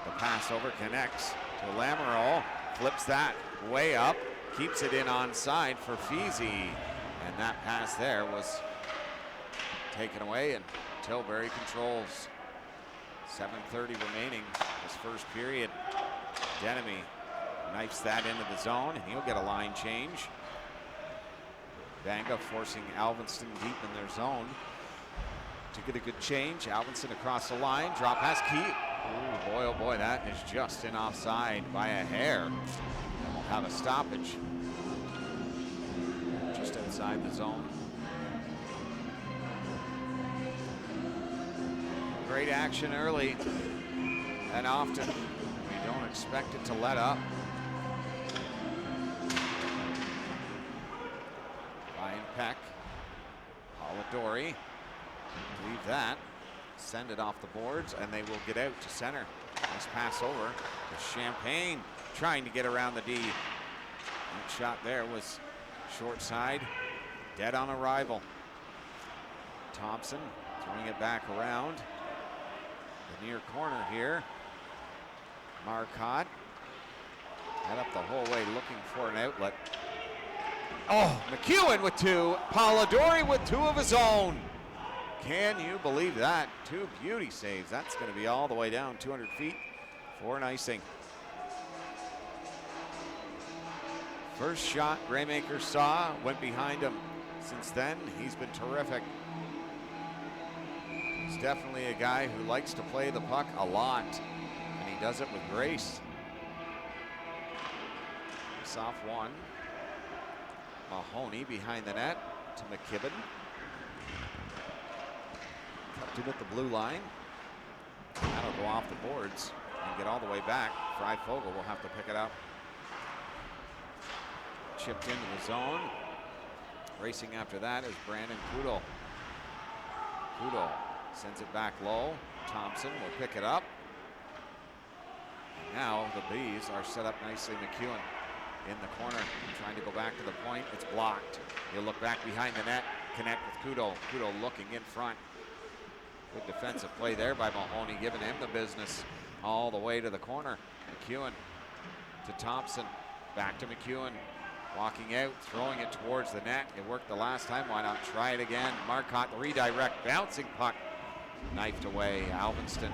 The pass over connects to Lamoureux. Flips that way up. Keeps it in onside for Feezy. And that pass there was taken away, and Tilbury controls. 7:30 remaining this first period. Denemy knifes that into the zone, and he'll get a line change. Banga forcing Alvinston deep in their zone to get a good change. Alvinston across the line, drop pass, Key. Oh boy, that is just in offside by a hair. And we'll have a stoppage just outside the zone. Great action early, and often we don't expect it to let up. Ryan Peck, Polidori, leave that, send it off the boards, and they will get out to center. Nice pass over to Champagne, trying to get around the D. That shot there was short side, dead on arrival. Thompson throwing it back around. The near corner here. Marcotte head up the whole way looking for an outlet. Oh, McEwen with 2. Polidori with 2 of his own. Can you believe that? 2 beauty saves. That's going to be all the way down 200 feet for an icing. First shot Graymaker saw, went behind him. Since then, he's been terrific. He's definitely a guy who likes to play the puck a lot, and he does it with grace. Soft one. Mahoney behind the net to McKibben. Kept him at the blue line. That'll go off the boards and get all the way back. Freifogel will have to pick it up. Chipped into the zone. Racing after that is Brandon Kudo. Kudo sends it back low. Thompson will pick it up. And now the Bees are set up nicely. McEwen in the corner, trying to go back to the point. It's blocked. He'll look back behind the net, connect with Kudo. Kudo looking in front. Good defensive play there by Mahoney, giving him the business all the way to the corner. McEwen to Thompson. Back to McEwen. Walking out, throwing it towards the net. It worked the last time. Why not try it again? Marcotte, the redirect, bouncing puck. Knifed away. Alvinston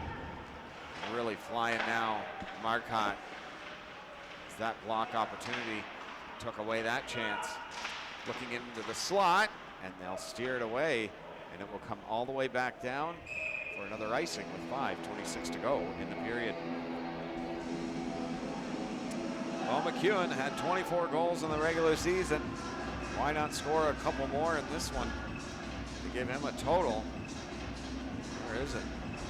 really flying now. Marcotte. That block opportunity took away that chance. Looking into the slot, and they'll steer it away, and it will come all the way back down for another icing with 5:26 to go in the period. Well, McEwen had 24 goals in the regular season. Why not score a couple more in this one to give him a total? Where is it?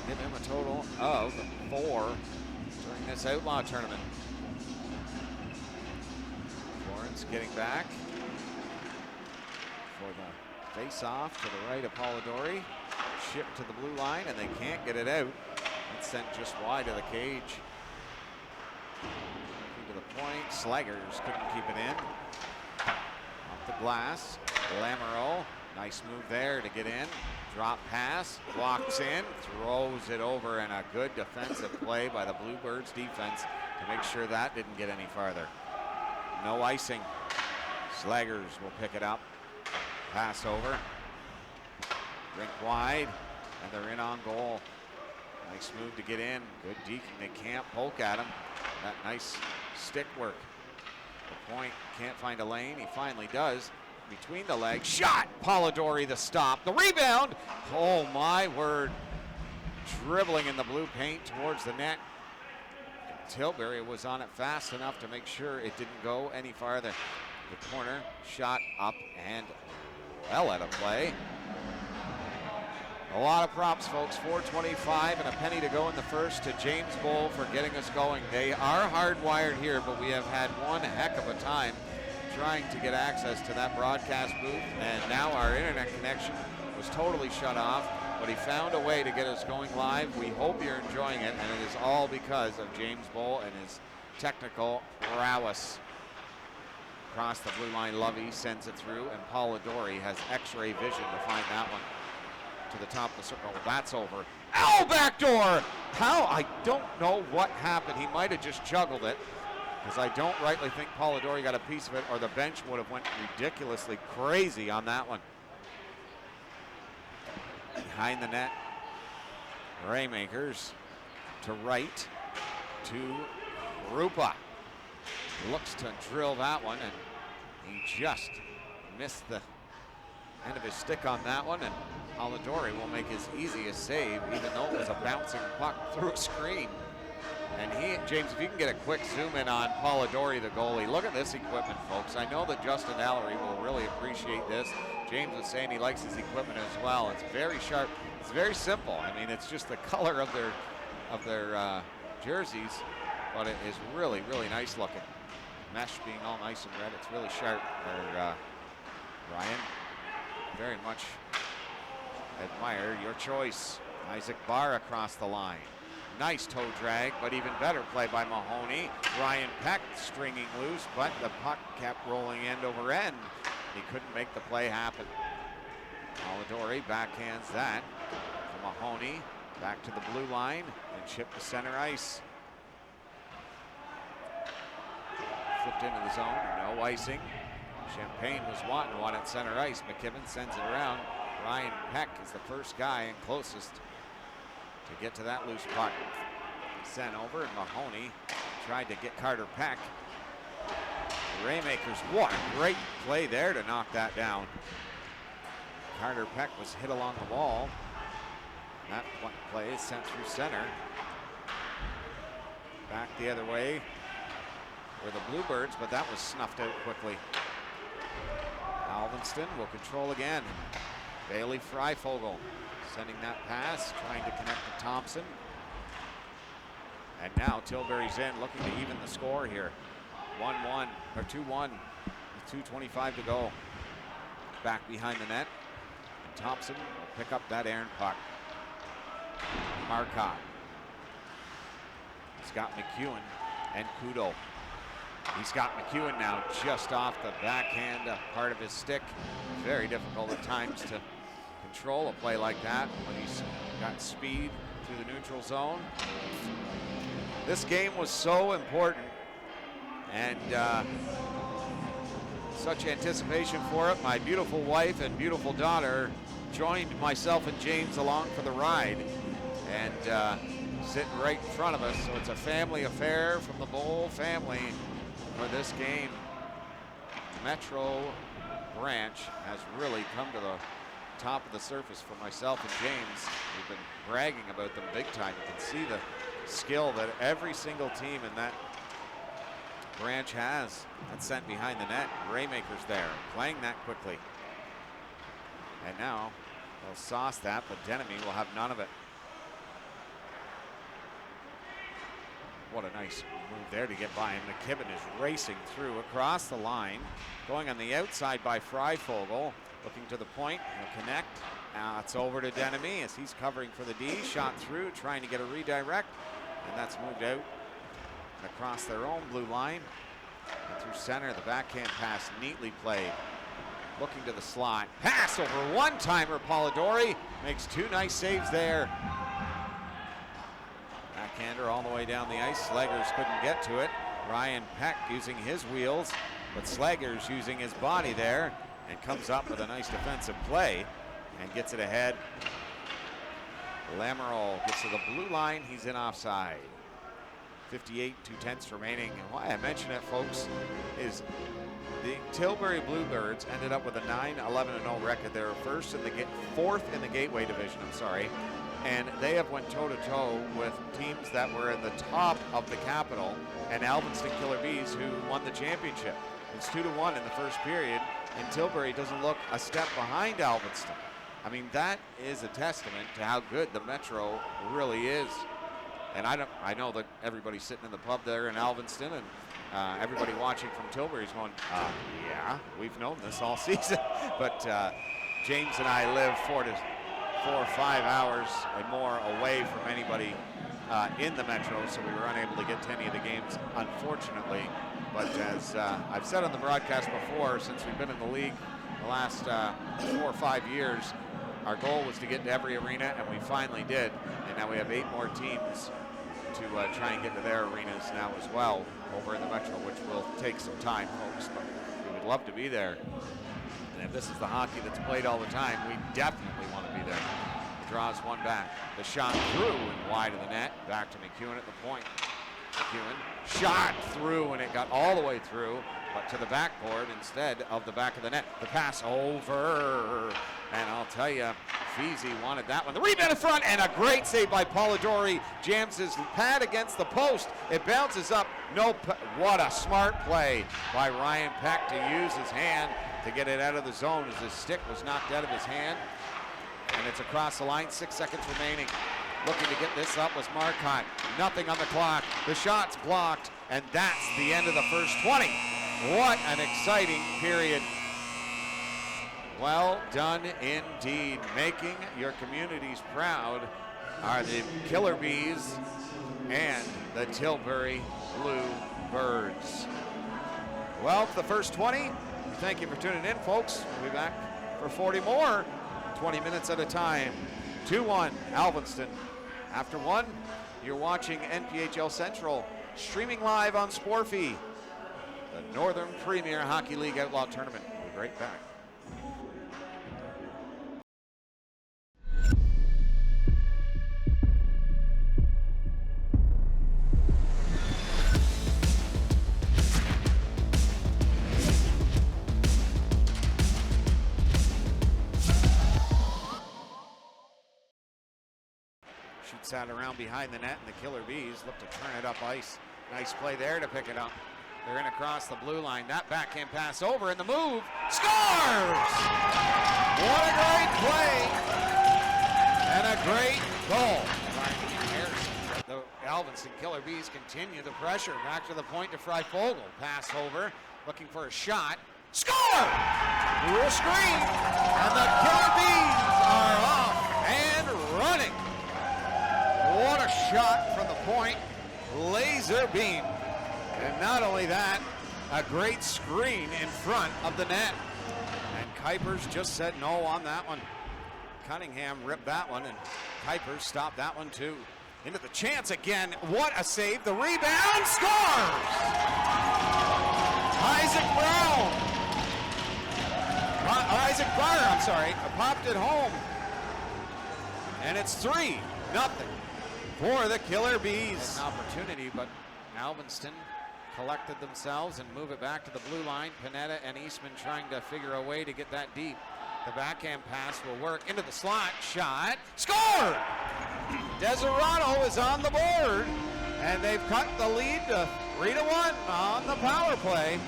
Give him a total of 4 during this Outlaw tournament. Florence getting back for the face-off to the right of Polidori. Shipped to the blue line, and they can't get it out. It's sent just wide of the cage. To the point, Slaggers couldn't keep it in. Off the glass, Lamoureux, nice move there to get in. Drop pass, walks in, throws it over, and a good defensive play by the Bluebirds defense to make sure that didn't get any farther. No icing. Slaggers will pick it up. Pass over. Rink wide, and they're in on goal. Nice move to get in. Good deking. They can't poke at him. That nice stick work. The point can't find a lane. He finally does. Between the legs. Shot! Polidori the stop. The rebound! Oh my word. Dribbling in the blue paint towards the net. Tilbury was on it fast enough to make sure it didn't go any farther. The corner shot up and well out of play. A lot of props, folks. 4:25 and a penny to go in the first to James Bowl for getting us going. They are hardwired here, but we have had one heck of a time trying to get access to that broadcast booth, and now our internet connection was totally shut off, but he found a way to get us going live. We hope you're enjoying it, and it is all because of James Bowl and his technical prowess. Across the blue line, Lovey sends it through, and Polidori has x-ray vision to find that one to the top of the circle. That's over. Ow, backdoor! How? I don't know what happened. He might have just juggled it, because I don't rightly think Polidori got a piece of it, or the bench would have went ridiculously crazy on that one. Behind the net, Raymakers to right to Rupa. Looks to drill that one, and he just missed the end of his stick on that one, and Polidori will make his easiest save, even though it was a bouncing puck through a screen. And James, if you can get a quick zoom in on Polidori, the goalie, look at this equipment, folks. I know that Justin Allery will really appreciate this. James was saying he likes his equipment as well. It's very sharp. It's very simple. I mean, it's just the color of their jerseys, but it is really, really nice looking. Mesh being all nice and red, it's really sharp. Ryan, very much admire your choice. Isaac Barr across the line. Nice toe drag, but even better play by Mahoney. Ryan Peck stringing loose, but the puck kept rolling end over end. He couldn't make the play happen. Polidori backhands that to Mahoney. Back to the blue line and chipped to center ice. Flipped into the zone, no icing. Champagne was wanting one at center ice. McKibben sends it around. Ryan Peck is the first guy and closest to get to that loose puck. Sent over, and Mahoney tried to get Carter Peck. Raymakers, what a great play there to knock that down. Carter Peck was hit along the wall. That play is sent through center. Back the other way were the Bluebirds, but that was snuffed out quickly. Alvinston will control again. Bailey Freifogel sending that pass, trying to connect to Thompson. And now Tilbury's in, looking to even the score here. 1-1, or 2-1, with 2:25 to go. Back behind the net. And Thompson will pick up that errant puck. Marcotte. He's got McEwen and Kudo. He's got McEwen now just off the backhand part of his stick. Very difficult at times to control a play like that when he's got speed through the neutral zone. This game was so important, and such anticipation for it. My beautiful wife and beautiful daughter joined myself and James along for the ride, and sitting right in front of us. So it's a family affair from the Bowl family for this game. Metro Branch has really come to the top of the surface for myself and James. We've been bragging about them big time. You can see the skill that every single team in that branch has. That's sent behind the net. Raymakers there, playing that quickly. And now they'll sauce that, but Denemy will have none of it. What a nice move there to get by him. McKibben is racing through across the line, going on the outside by Freifogel, looking to the point. He'll connect. Now it's over to Denemy as he's covering for the D. Shot through, trying to get a redirect, and that's moved out and across their own blue line. And through center, the backhand pass neatly played. Looking to the slot. Pass over one-timer. Polidori makes two nice saves there. Backhander all the way down the ice. Slaggers couldn't get to it. Ryan Peck using his wheels, but Slaggers using his body there, and comes up with a nice defensive play and gets it ahead. Lamoureux gets to the blue line. He's in offside. 58 2/10 remaining. And why I mention it, folks, is the Tilbury Bluebirds ended up with a 9-11-0 record. They were fourth in the Gateway division, and they have went toe-to-toe with teams that were in the top of the Capital and Alvinston Killer Bees, who won the championship. It's 2-1 in the first period, and Tilbury doesn't look a step behind Alvinston. I mean, that is a testament to how good the Metro really is. And I know that everybody's sitting in the pub there in Alvinston, and everybody watching from Tilbury is going, yeah, we've known this all season. But James and I live 4 or 5 hours and more away from anybody in the Metro, so we were unable to get to any of the games, unfortunately. But as I've said on the broadcast before, since we've been in the league the last 4 or 5 years, our goal was to get to every arena, and we finally did. And now we have 8 more teams to try and get to their arenas now as well over in the Metro, which will take some time, folks, but we would love to be there. And if this is the hockey that's played all the time, we definitely want to be there. Draws one back. The shot through and wide of the net. Back to McEwen at the point. McEwen shot through, and it got all the way through, but to the backboard instead of the back of the net. The pass over, and I'll tell you, Feezy wanted that one. The rebound in front, and a great save by Polidori. Jams his pad against the post. It bounces up. What a smart play by Ryan Peck to use his hand to get it out of the zone as his stick was knocked out of his hand. And it's across the line, 6 seconds remaining. Looking to get this up was Marcotte. Nothing on the clock. The shot's blocked, and that's the end of the first 20. What an exciting period. Well done indeed. Making your communities proud are the Killer Bees and the Tilbury Blue Birds. Well, for the first 20, thank you for tuning in, folks. We'll be back for 40 more, 20 minutes at a time. 2-1, Alvinston. After 1, you're watching NPHL Central, streaming live on Sporfy, the Northern Premier Hockey League Outlaw Tournament. We'll be right back. Shoots out around behind the net, and the Killer Bees look to turn it up ice. Nice play there to pick it up. They're in across the blue line. That backhand pass over, and the move scores! What a great play and a great goal. The Alvinston Killer Bees continue the pressure. Back to the point to Freifogel. Pass over, looking for a shot. Score! Through a screen, and the Killer Bees are off and running. What a shot from the point. Laser beam. And not only that, a great screen in front of the net. And Kuipers just said no on that one. Cunningham ripped that one, and Kuipers stopped that one too. Into the chance again. What a save. The rebound scores! Isaac Barr, popped it home. And it's 3-0 for the Killer Bees. An opportunity, but Alvinston collected themselves and move it back to the blue line. Panetta and Eastman trying to figure a way to get that deep. The backhand pass will work into the slot. Shot. Score! Deserato is on the board, and they've cut the lead to 3-1 on the power play.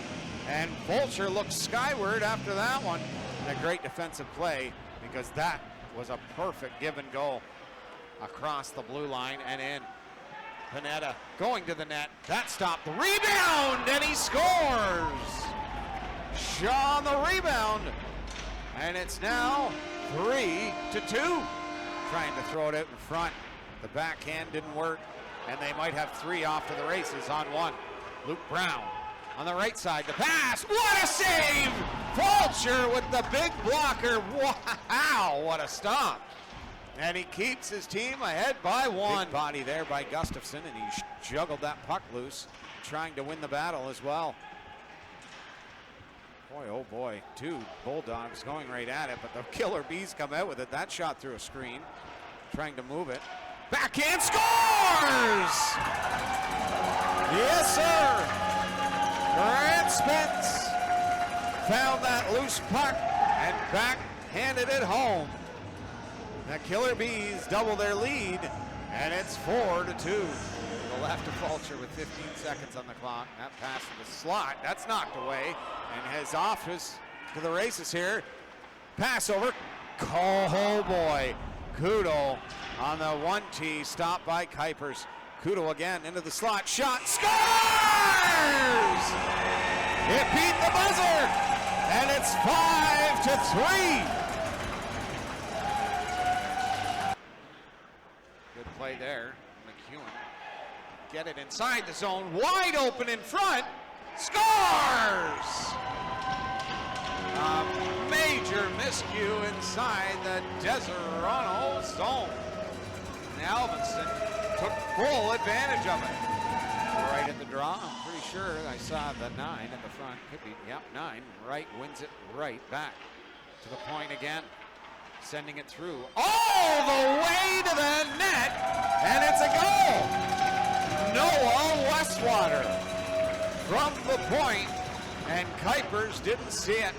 And Fulcher looks skyward after that one. And a great defensive play, because that was a perfect give and go across the blue line and in. Panetta going to the net. That stopped the rebound, and he scores! Shaw on the rebound. And it's now 3-2. Trying to throw it out in front. The backhand didn't work, and they might have 3 off to the races on 1. Luke Brown on the right side. The pass. What a save! Fulcher with the big blocker. Wow, what a stop. And he keeps his team ahead by 1. Big body there by Gustafson, and he juggled that puck loose, trying to win the battle as well. Boy, oh boy, 2 Bulldogs going right at it, but the Killer Bees come out with it. That shot through a screen, trying to move it. Backhand scores! Yes, sir! Grant Spence found that loose puck and backhanded it home. The Killer Bees double their lead, And it's 4-2. The left of Fulcher with 15 seconds on the clock. That pass to the slot. That's knocked away. And has off to the races here. Pass over. Oh boy. Kudo on the 1T. Stopped by Kuipers. Kudo again into the slot. Shot. Scores! It beat the buzzer. And it's 5-3. Good play there. McEwen. Get it inside the zone. Wide open in front. Scores! A major miscue inside the Deserano zone. And Alvinston took full advantage of it. Right in the draw. I'm pretty sure I saw the 9 in the front. Could be, yep, 9. Right wins it right back to the point again. Sending it through all the way to the net, and it's a goal. Noah Westwater from the point, and Kuipers didn't see it.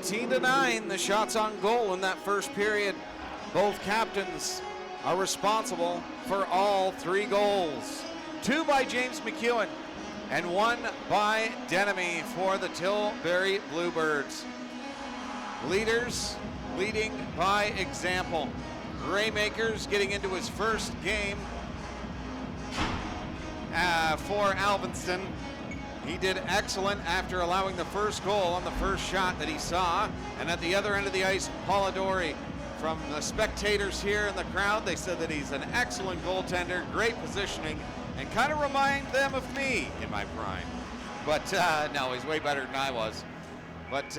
19-9, the shots on goal in that first period. Both captains are responsible for all 3 goals. 2 by James McEwen and 1 by Denemy for the Tilbury Bluebirds. Leaders leading by example. Raymakers getting into his first game for Alvinston. He did excellent after allowing the first goal on the first shot that he saw. And at the other end of the ice, Polidori. From the spectators here in the crowd, they said that he's an excellent goaltender, great positioning, and kind of reminds them of me in my prime. But no, he's way better than I was. But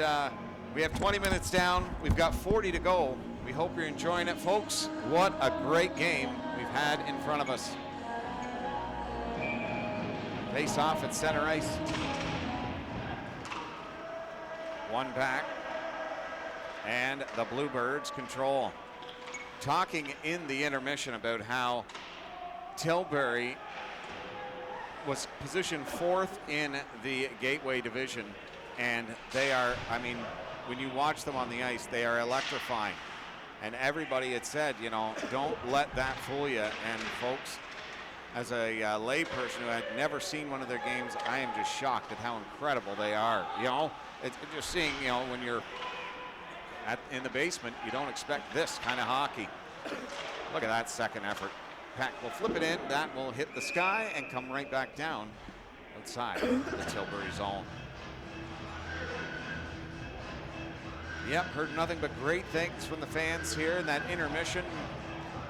we have 20 minutes down. We've got 40 to go. We hope you're enjoying it, folks. What a great game we've had in front of us. Face off at center ice. 1 back. And the Bluebirds control. Talking in the intermission about how Tilbury was positioned 4th in the Gateway Division. And they are, I mean, when you watch them on the ice, they are electrifying. And everybody had said, you know, don't let that fool you. And folks, as a lay person who had never seen one of their games, I am just shocked at how incredible they are. You know, it's just seeing, you know, when you're in the basement, you don't expect this kind of hockey. Look at that second effort. Pack will flip it in. That will hit the sky and come right back down outside the Tilbury zone. Yep, heard nothing but great things from the fans here in that intermission.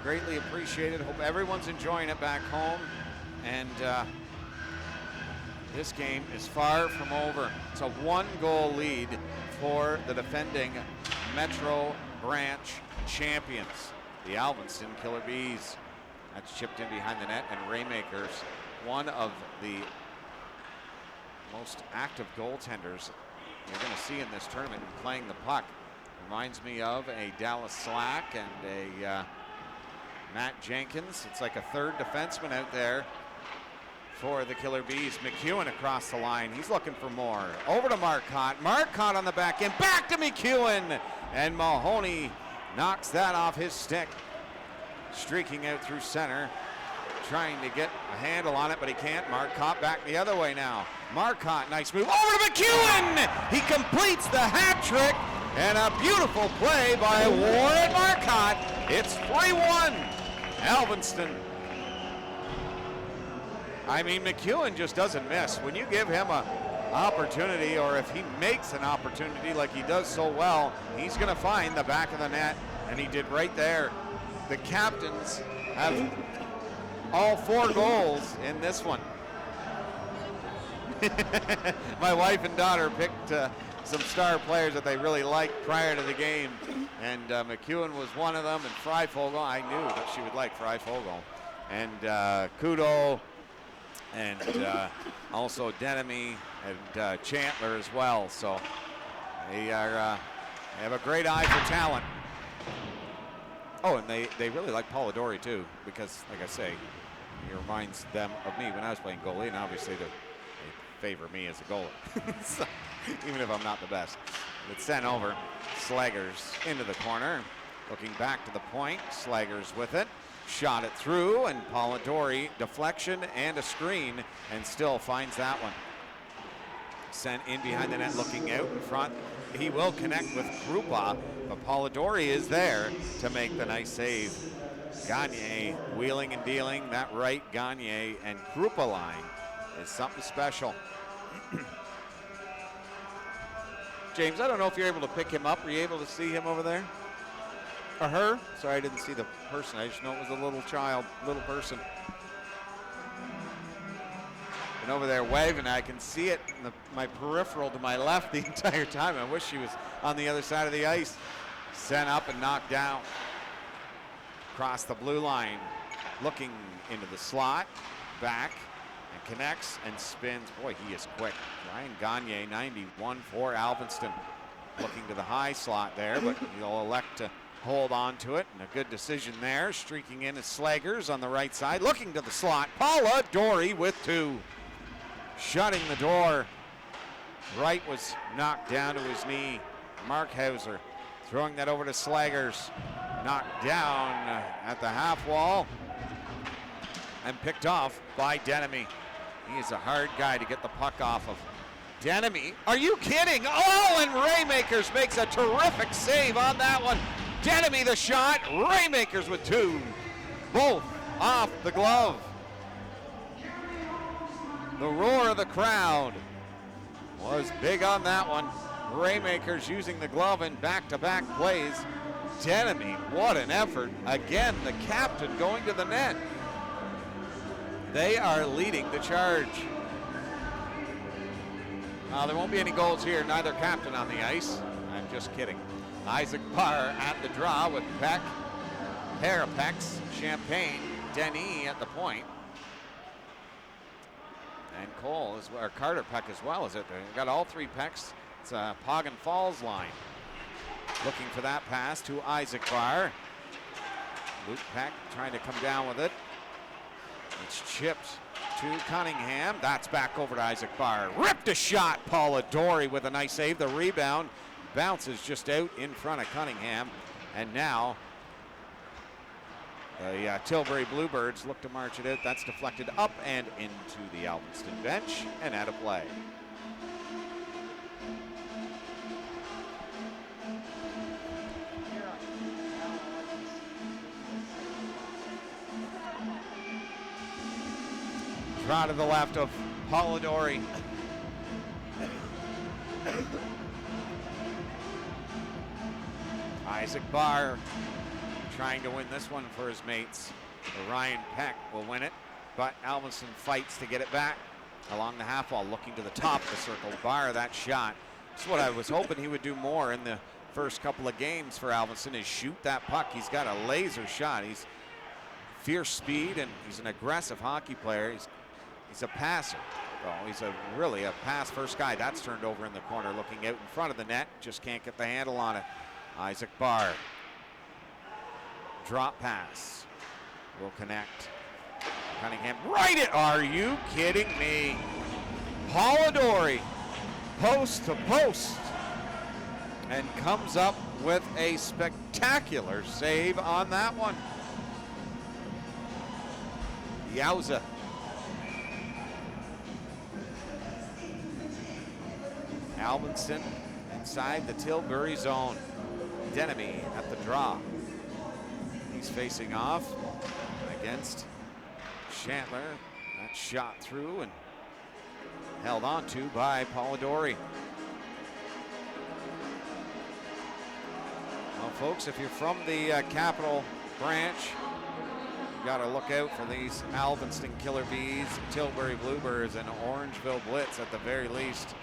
Greatly appreciated. Hope everyone's enjoying it back home. And this game is far from over. It's a 1-goal lead for the defending Metro Branch champions, the Alvinston Killer Bees. That's chipped in behind the net, and Raymakers, one of the most active goaltenders you're going to see in this tournament playing the puck. Reminds me of a Dallas Slack and a Matt Jenkins. It's like a third defenseman out there for the Killer Bees. McEwen across the line. He's looking for more. Over to Marcotte. Marcotte on the back end. Back to McEwen. And Mahoney knocks that off his stick. Streaking out through center. Trying to get a handle on it, but he can't. Marcotte back the other way now. Marcotte, nice move. Over to McEwen! He completes the hat trick. And a beautiful play by Warren Marcotte. It's 3-1. Alvinston. I mean, McEwen just doesn't miss. When you give him an opportunity, or if he makes an opportunity like he does so well, he's going to find the back of the net, and he did right there. The captains have all 4 goals in this one. My wife and daughter picked some star players that they really liked prior to the game, and McEwen was one of them, and Freifogel, I knew that she would like Freifogel, and Kudo, and also Denemy and Chandler as well. So they have a great eye for talent. Oh, and they really like Polidori too, because like I say, he reminds them of me when I was playing goalie, and obviously they favor me as a goalie. So, even if I'm not the best. It's sent over. Slaggers into the corner. Looking back to the point. Slaggers with it. Shot it through, and Polidori, deflection and a screen, and still finds that one. Sent in behind the net, looking out in front. He will connect with Krupa, but Polidori is there to make the nice save. Gagne wheeling and dealing. That right Gagne and Krupa line is something special. James, I don't know if you're able to pick him up. Are you able to see him over there? Or her? Sorry, I didn't see the person. I just know it was a little child, little person. And over there waving, I can see it in my peripheral to my left the entire time. I wish she was on the other side of the ice. Sent up and knocked down. Across the blue line, looking into the slot, back, and connects and spins. Boy, he is quick. Ryan Gagne, 91 for Alvinston. Looking to the high slot there, but he'll elect to hold on to it, and a good decision there. Streaking in is Slaggers on the right side, looking to the slot. Polidori with 2. Shutting the door. Wright was knocked down to his knee. Markhauser throwing that over to Slaggers. Knocked down at the half wall and picked off by Denemy. He is a hard guy to get the puck off of. Denemy, are you kidding? Oh, and Raymakers makes a terrific save on that one. Denemy the shot, Raymakers with two. Both off the glove. The roar of the crowd was big on that one. Raymakers using the glove in back-to-back plays. Denemy, what an effort. Again, the captain going to the net. They are leading the charge. There won't be any goals here, neither captain on the ice. I'm just kidding. Isaac Barr at the draw with Peck, Parapex, Champagne, Denis at the point. And Cole, or Carter Peck as well, is it? They've got all three Pecks. It's a Pogan Falls line. Looking for that pass to Isaac Barr. Luke Peck trying to come down with it. It's chipped to Cunningham. That's back over to Isaac Barr. Ripped a shot. Paula Dory with a nice save. The rebound bounces just out in front of Cunningham. And now the Tilbury Bluebirds look to march it out. That's deflected up and into the Alvinston bench and out of play. Draw to the left of Polidori. Isaac Barr trying to win this one for his mates. Ryan Peck will win it, but Alvinston fights to get it back along the half wall, looking to the top of the circle. Barr, that shot. That's what I was hoping he would do more in the first couple of games for Alvinston, is shoot that puck. He's got a laser shot. He's fierce speed, and he's an aggressive hockey player. He's a passer. Oh, he's really a pass-first guy. That's turned over in the corner, looking out in front of the net. Just can't get the handle on it. Isaac Barr. Drop pass. Will connect. Cunningham. Right it. Are you kidding me? Polidori. Post to post. And comes up with a spectacular save on that one. Yowza. Alvinston inside the Tilbury zone. Denemy at the draw. He's facing off against Chandler. That shot through and held on to by Polidori. Well, folks, if you're from the Capital Branch, you got to look out for these Alvinston Killer Bees, Tilbury Bluebirds, and Orangeville Blitz at the very least.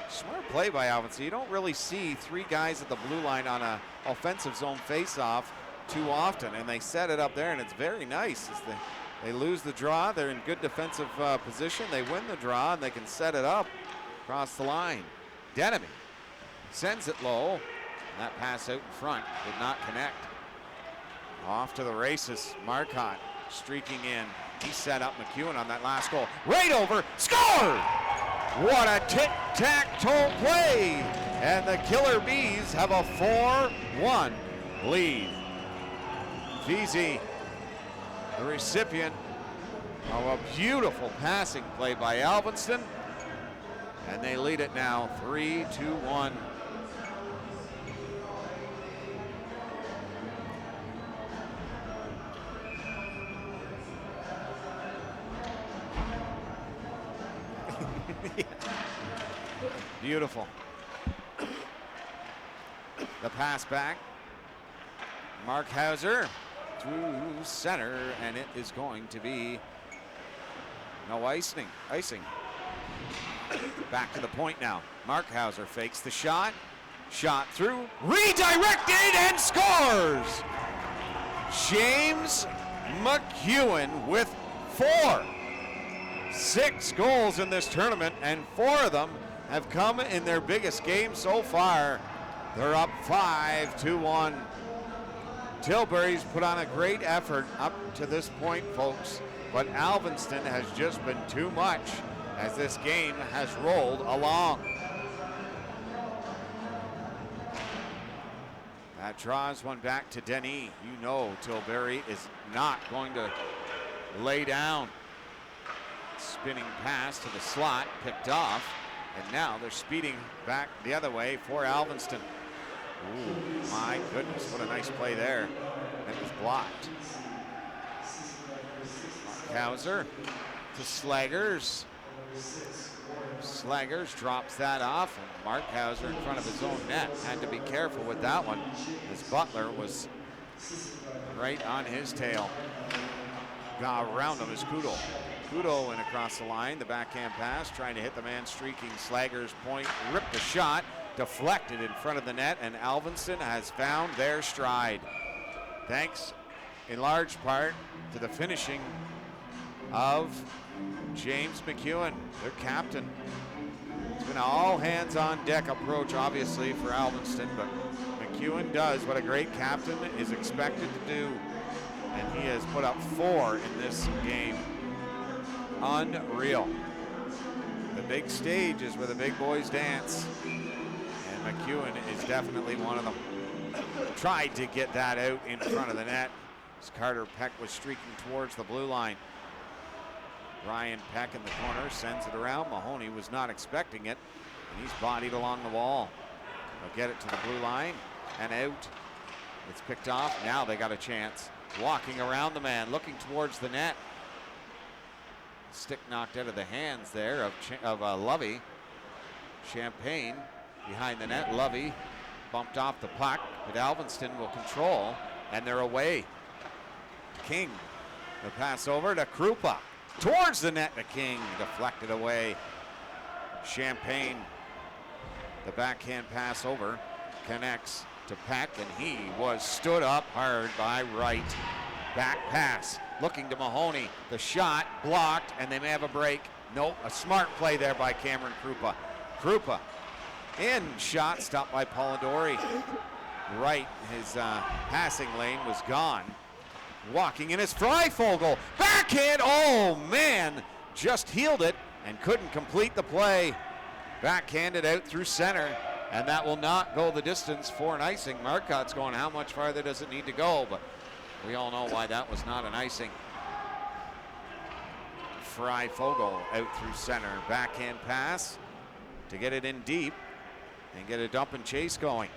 Smart play by Alvinston. You don't really see three guys at the blue line on a offensive zone face-off too often, and they set it up there, and it's very nice. As they lose the draw, they're in good defensive position. They win the draw, and they can set it up across the line. Denemy sends it low, and that pass out in front did not connect. Off to the races. Marcotte streaking in. He set up McEwen on that last goal. Right over, score! What a tic-tac-toe play! And the Killer Bees have a 4-1 lead. Veazey, the recipient of a beautiful passing play by Alvinston. And they lead it now 3-1. Beautiful. The pass back. Markhauser through center, and it is going to be no icing. Back to the point now. Markhauser fakes the shot. Shot through, redirected, and scores! James McEwen with 6 goals in this tournament, and 4 of them have come in their biggest game so far. They're up 5-1. Tilbury's put on a great effort up to this point, folks, but Alvinston has just been too much as this game has rolled along. Draws one back to Denis. You know Tilbury is not going to lay down. Spinning pass to the slot, picked off. And now they're speeding back the other way for Alvinston. Ooh, my goodness, what a nice play there. It was blocked. Hauser to Slaggers. Slaggers drops that off, and Markhauser in front of his own net had to be careful with that one, as Butler was right on his tail. Got around him is Kudo. Kudo went across the line, the backhand pass, trying to hit the man streaking. Slaggers point, ripped the shot, deflected in front of the net, and Alvinston has found their stride. Thanks in large part to the finishing of James McEwen, their captain. It's been an all hands on deck approach, obviously, for Alvinston, but McEwen does what a great captain is expected to do, and he has put up 4 in this game. Unreal. The big stage is where the big boys dance, and McEwen is definitely one of them. Tried to get that out in front of the net as Carter Peck was streaking towards the blue line. Ryan Peck in the corner sends it around. Mahoney was not expecting it, and he's bodied along the wall. They'll get it to the blue line and out. It's picked off. Now they got a chance. Walking around the man, looking towards the net. Stick knocked out of the hands there of Lovey. Champagne behind the net. Lovey bumped off the puck, but Alvinston will control, and they're away. King, the pass over to Krupa. Towards the net to King, deflected away. Champagne, the backhand pass over, connects to Peck, and he was stood up hard by Wright. Back pass, looking to Mahoney. The shot blocked, and they may have a break. Nope, a smart play there by Cameron Krupa. Krupa in, shot stopped by Polidori. Wright, his passing lane was gone. Walking in is Freifogel. Backhand, oh man, just healed it and couldn't complete the play. Backhanded out through center, and that will not go the distance for an icing. Marcotte's going, how much farther does it need to go? But we all know why that was not an icing. Freifogel out through center. Backhand pass to get it in deep and get a dump and chase going.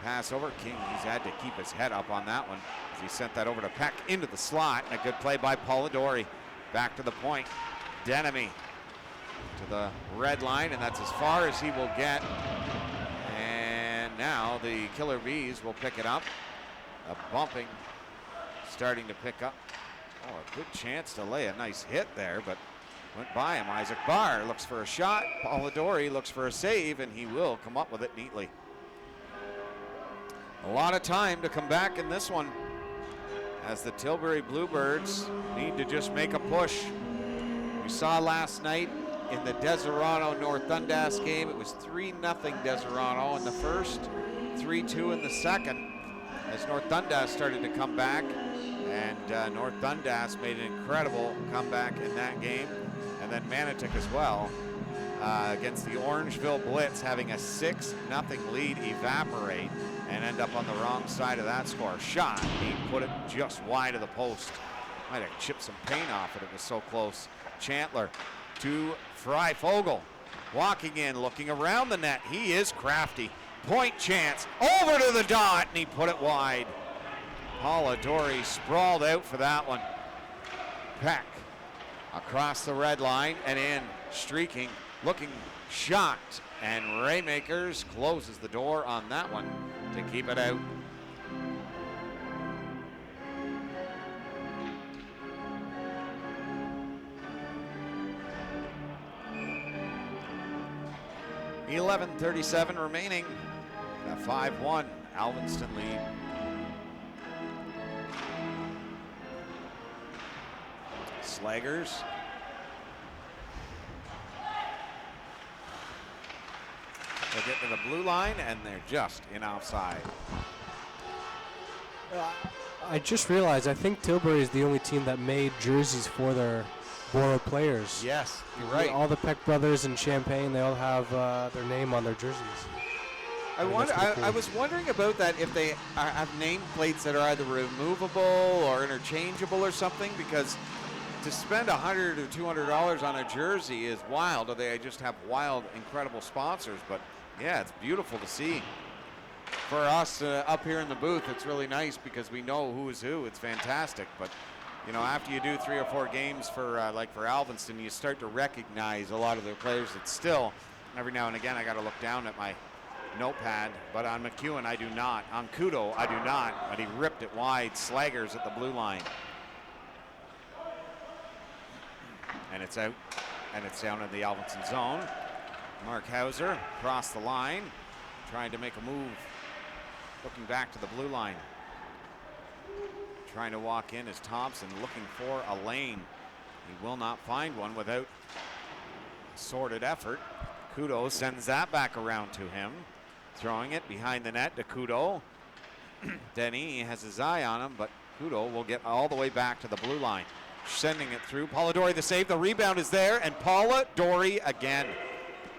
Pass over King. He's had to keep his head up on that one as he sent that over to Peck into the slot. And a good play by Polidori. Back to the point. Denemy to the red line, and that's as far as he will get. And now the Killer Bees will pick it up. A bumping starting to pick up. Oh, a good chance to lay a nice hit there, but went by him. Isaac Barr looks for a shot. Polidori looks for a save, and he will come up with it neatly. A lot of time to come back in this one as the Tilbury Bluebirds need to just make a push. We saw last night in the Deserano North Dundas game, it was 3-0 Deserano in the first, 3-2 in the second, as North Dundas started to come back, and North Dundas made an incredible comeback in that game, and then Manotick as well, against the Orangeville Blitz, having a 6-0 lead evaporate and end up on the wrong side of that score. Shot, he put it just wide of the post. Might have chipped some paint off it, it was so close. Chandler to Freifogel, walking in, looking around the net. He is crafty. Point chance, over to the dot, and he put it wide. Polidori sprawled out for that one. Peck across the red line and in, streaking, looking shocked, and Raymakers closes the door on that one to keep it out. .11:37 remaining. A 5-1 Alvinston lead. Slaggers. They get to the blue line and they're just in offside. I just realized I think Tilbury is the only team that made jerseys for their borrowed players. Yes, you're right. All the Peck brothers and Champagne, they all have their name on their jerseys. I was wondering about that, if they have nameplates that are either removable or interchangeable or something, because to spend $100 or $200 on a jersey is wild. Or they just have wild, incredible sponsors. But yeah, it's beautiful to see. For us up here in the booth, it's really nice because we know who is who. It's fantastic. But you know, after you do 3 or 4 games for like for Alvinston, you start to recognize a lot of their players. That still, every now and again, I got to look down at my notepad. But on McEwen, I do not. On Kudo, I do not. But he ripped it wide. Slaggers at the blue line. And it's out. And it's down in the Alvinston zone. Mark Hauser across the line, trying to make a move. Looking back to the blue line. Trying to walk in is Thompson, looking for a lane. He will not find one without a sorted effort. Kudo sends that back around to him. Throwing it behind the net to Kudo. Denny has his eye on him, but Kudo will get all the way back to the blue line. Sending it through. Polidori the save. The rebound is there, and Polidori again.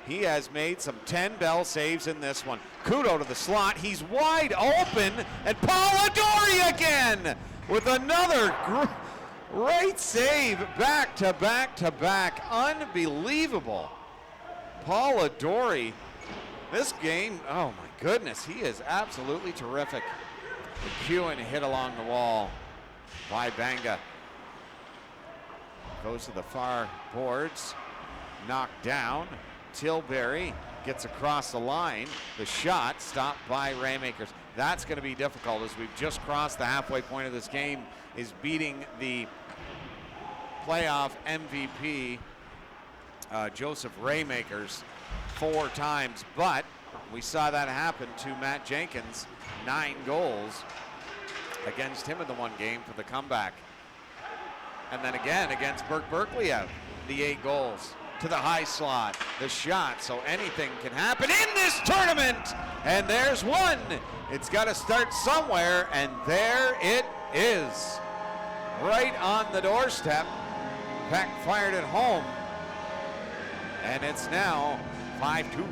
He has made some 10-bell saves in this one. Kudo to the slot. He's wide open, and Polidori again with another great save. Back to back to back. Unbelievable. Polidori, this game, oh my goodness, he is absolutely terrific. McEwen hit along the wall by Banga. Goes to the far boards, knocked down. Tilbury gets across the line. The shot stopped by Raymakers. That's going to be difficult as we've just crossed the halfway point of this game, is beating the playoff MVP, Joseph Raymakers, 4 times. But we saw that happen to Matt Jenkins, 9 goals against him in the one game for the comeback. And then again against Burke Berkeley, the 8 goals. To the high slot, the shot, so anything can happen in this tournament. And there's one. It's got to start somewhere, and there it is. Right on the doorstep. Peck fired it home. And it's now 5-2.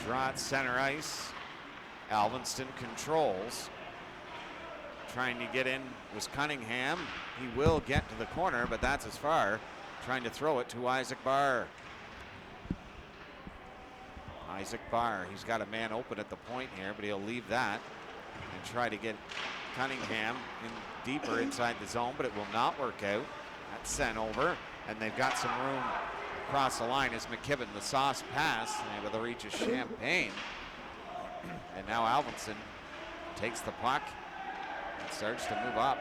Draw at center ice. Alvinston controls. Trying to get in was Cunningham. He will get to the corner, but that's as far. Trying to throw it to Isaac Barr. Isaac Barr, he's got a man open at the point here, but he'll leave that and try to get Cunningham in deeper inside the zone, but it will not work out. That's sent over, and they've got some room across the line as McKibben, the sauce pass, able to reach is Champagne. And now Alvinston takes the puck and starts to move up.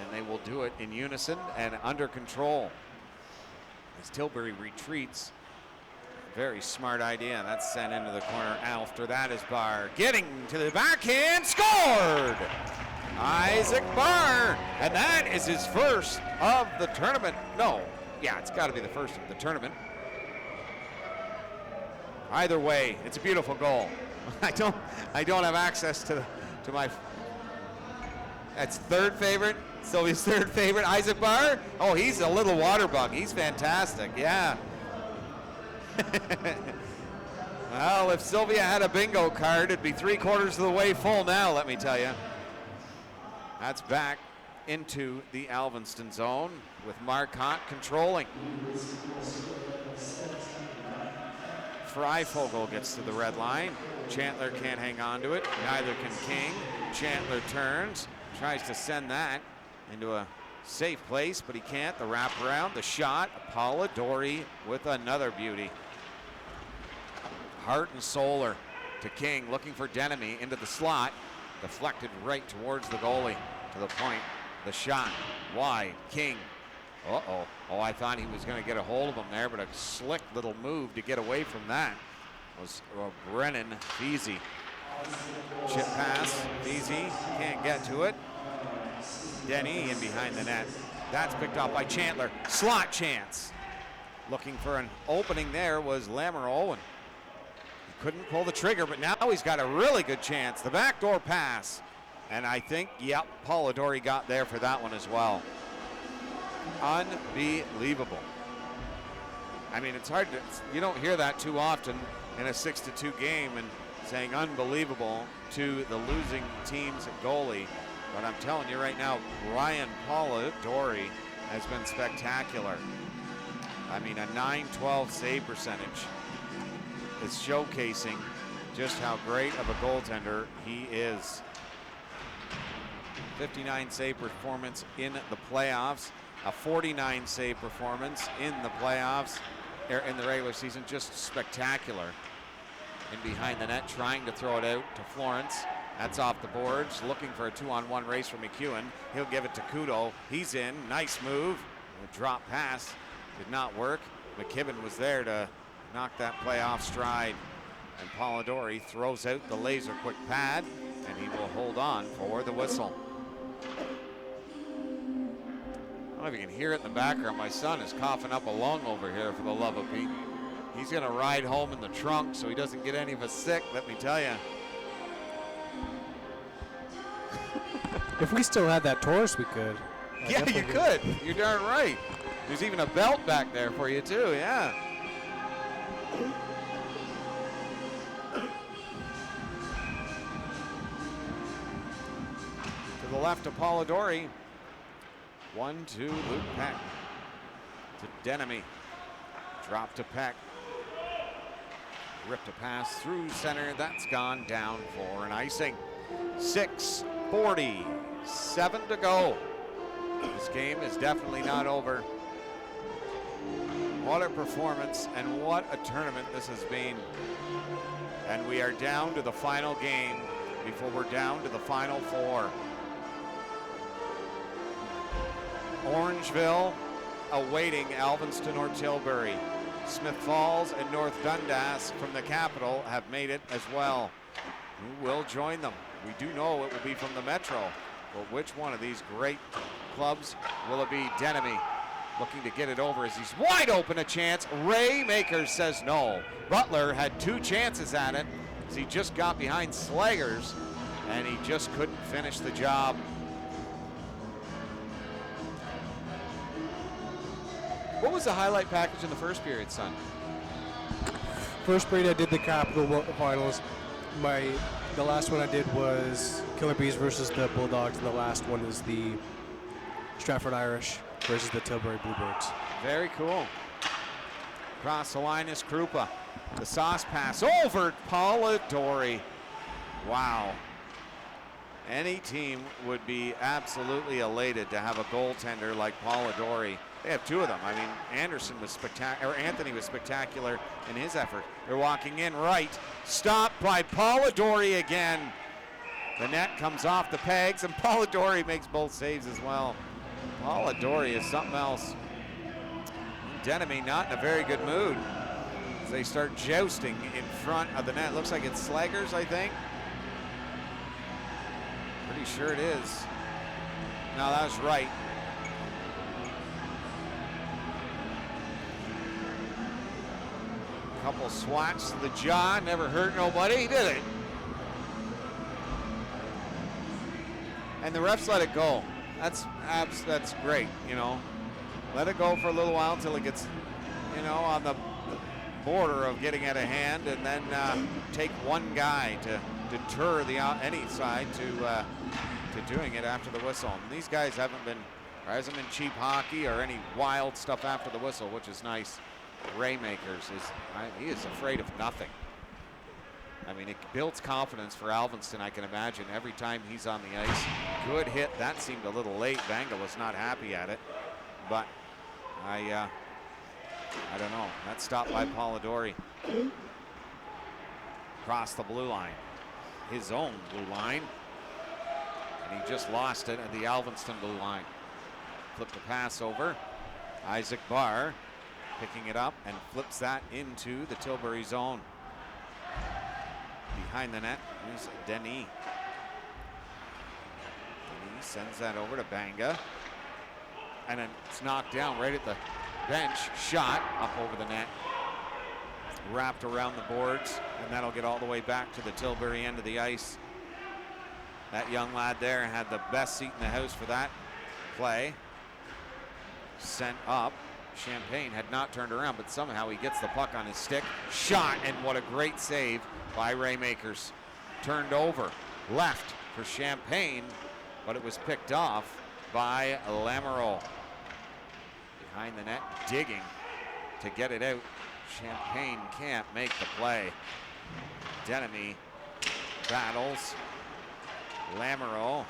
And they will do it in unison and under control. As Tilbury retreats, very smart idea. That's sent into the corner. After that is Barr getting to the backhand, scored! Isaac Barr, and that is his first of the tournament. No. Yeah, it's got to be the first of the tournament. Either way, it's a beautiful goal. I don't have access to my. That's third favorite. Sylvia's third favorite, Isaac Barr. Oh, he's a little water bug. He's fantastic. Yeah. Well, if Sylvia had a bingo card, it'd be 3/4 of the way full now. Let me tell you. That's back into the Alvinston zone with Marcotte controlling. Freifogel gets to the red line. Chandler can't hang on to it. Neither can King. Chandler turns, tries to send that into a safe place, but he can't. The wraparound, the shot. Polidori with another beauty. Hart and Solar to King, looking for Denemy into the slot. Deflected right towards the goalie, to the point. The shot wide. King. Uh-oh. Oh, I thought he was going to get a hold of him there, but a slick little move to get away from that was Brennan Feasy. Chip pass. Feasy can't get to it. Denny in behind the net. That's picked up by Chandler. Slot chance. Looking for an opening there was Lamoureux, and he couldn't pull the trigger, but now he's got a really good chance. The backdoor pass, and I think, yep, Polidori got there for that one as well. Unbelievable. I mean, it's hard to, you don't hear that too often in a 6-2 game, and saying unbelievable to the losing team's goalie. But I'm telling you right now, Brian Polidori has been spectacular. I mean, a .912 save percentage is showcasing just how great of a goaltender he is. 59 save performance in the playoffs, a 49 save performance in the playoffs, in the regular season, just spectacular. And behind the net, trying to throw it out to Florence. That's off the boards, looking for a 2-on-1 race for McEwen. He'll give it to Kudo. He's in, nice move. A drop pass did not work. McKibben was there to knock that play off stride. And Polidori throws out the laser quick pad, and he will hold on for the whistle. I don't know if you can hear it in the background. My son is coughing up a lung over here, for the love of Pete. He's gonna ride home in the trunk so he doesn't get any of us sick, let me tell you. If we still had that Taurus, we could. Yeah, you could. You're darn right. There's even a belt back there for you too, yeah. To the left of Polidori. 1-2, Luke Peck. To Denemy. Drop to Peck. Ripped a pass through center. That's gone down for an icing. 6:47 to go. This game is definitely not over. What a performance and what a tournament this has been. And we are down to the final game before we're down to the final four. Orangeville awaiting Alvinston or Tilbury. Smith Falls and North Dundas from the capital have made it as well. Who will join them? We do know it will be from the Metro, but which one of these great clubs will it be? Denemy looking to get it over as he's wide open, a chance. Ray Makers says no. Butler had 2 chances at it as he just got behind Slaggers and he just couldn't finish the job. What was the highlight package in the first period, son? First period, I did the Capital Finals. The last one I did was Killer Bees versus the Bulldogs, and the last one is the Stratford Irish versus the Tilbury Bluebirds. Very cool. Across the line is Krupa. The sauce pass over Polidori. Wow. Any team would be absolutely elated to have a goaltender like Polidori. They have 2 of them. I mean, Anderson was spectacular, or Anthony was spectacular in his effort. They're walking in right. Stopped by Polidori again. The net comes off the pegs, and Polidori makes both saves as well. Polidori is something else. Denemy not in a very good mood as they start jousting in front of the net. Looks like it's Slaggers, I think. Pretty sure it is. No, that was right. Couple swats to the jaw, never hurt nobody, did it? And the refs let it go. That's great, you know. Let it go for a little while until it gets, you know, on the border of getting out of hand, and then take one guy to deter any side to doing it after the whistle. And these guys hasn't been cheap hockey or any wild stuff after the whistle, which is nice. Raymakers he is afraid of nothing. I mean, it builds confidence for Alvinston, I can imagine, every time he's on the ice. Good hit. That seemed a little late. Banga was not happy at it, but I don't know. That's stopped by Polidori. Across the blue line, his own blue line, and he just lost it at the Alvinston blue line. Flipped the pass over. Isaac Barr picking it up and flips that into the Tilbury zone. Behind the net is Denis. Denis sends that over to Banga. And then it's knocked down right at the bench shot up over the net, wrapped around the boards, and that'll get all the way back to the Tilbury end of the ice. That young lad there had the best seat in the house for that play. Sent up. Champagne had not turned around, but somehow he gets the puck on his stick. Shot, and what a great save by Raymakers. Turned over, left for Champagne, but it was picked off by Lamoureux. Behind the net, digging to get it out. Champagne can't make the play. Denemy battles. Lamoureux,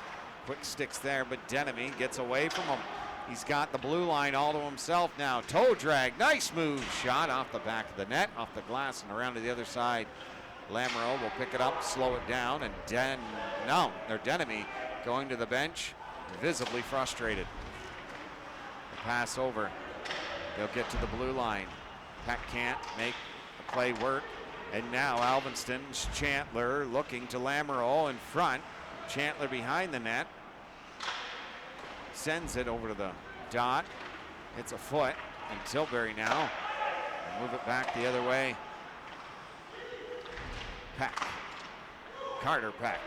quick sticks there, but Denemy gets away from him. He's got the blue line all to himself now. Toe drag, nice move. Shot off the back of the net, off the glass and around to the other side. Lamoureux will pick it up, slow it down, and Denemy going to the bench, visibly frustrated. The pass over. They'll get to the blue line. Peck can't make the play work. And now Alvinston's Chandler looking to Lamoureux in front. Chandler behind the net. Sends it over to the dot. It's a foot. And Tilbury now. Move it back the other way. Peck. Carter Peck.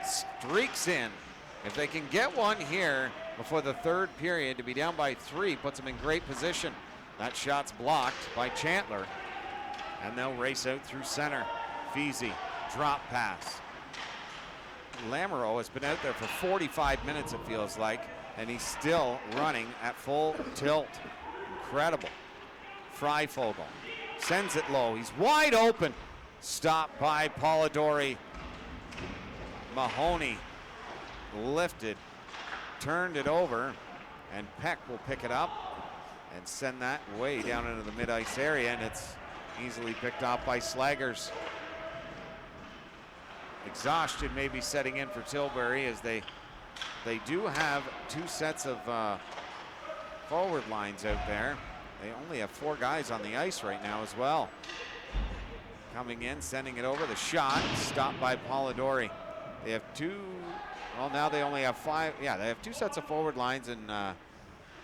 Streaks in. If they can get one here before the third period, to be down by 3 puts them in great position. That shot's blocked by Chandler. And they'll race out through center. Feasy, drop pass. Lamoureux has been out there for 45 minutes, it feels like, and he's still running at full tilt. Incredible. Freifogel sends it low. He's wide open. Stopped by Polidori. Mahoney lifted, turned it over, and Peck will pick it up and send that way down into the mid-ice area, and it's easily picked off by Slaggers. Exhaustion may be setting in for Tilbury, as they do have 2 sets of forward lines out there. They only have 4 guys on the ice right now as well. Coming in, sending it over. The shot stopped by Polidori. They have 2. Well, now they only have 5. Yeah, they have 2 sets of forward lines and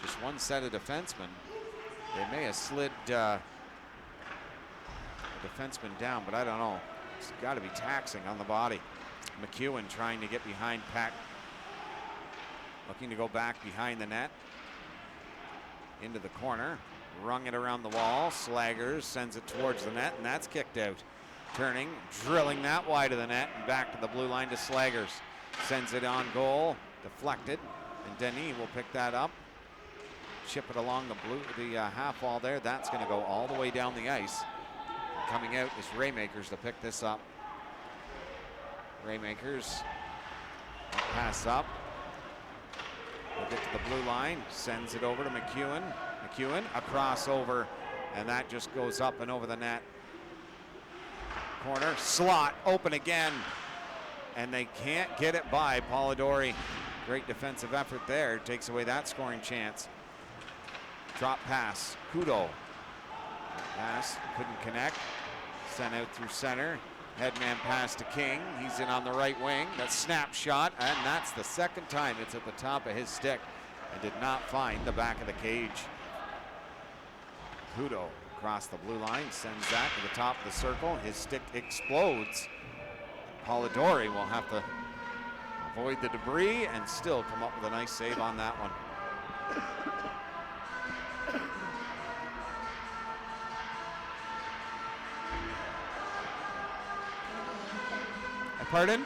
just 1 set of defensemen. They may have slid a defenseman down, but I don't know. It's got to be taxing on the body. McEwen trying to get behind Peck. Looking to go back behind the net. Into the corner. Rung it around the wall. Slaggers sends it towards the net, and that's kicked out. Turning, drilling that wide of the net, and back to the blue line to Slaggers. Sends it on goal. Deflected, and Denis will pick that up. Chip it along the half wall there. That's going to go all the way down the ice. Coming out is Raymakers to pick this up. Raymakers pass up. We'll get to the blue line. Sends it over to McEwen. McEwen, a crossover, and that just goes up and over the net. Corner, slot, open again, and they can't get it by Polidori. Great defensive effort there. Takes away that scoring chance. Drop pass, Kudo. Pass, couldn't connect. Sent out through center. Headman pass to King. He's in on the right wing. That snap shot, and that's the second time it's at the top of his stick and did not find the back of the cage. Kudo across the blue line, sends that to the top of the circle. His stick explodes. Polidori will have to avoid the debris and still come up with a nice save on that one. Pardon?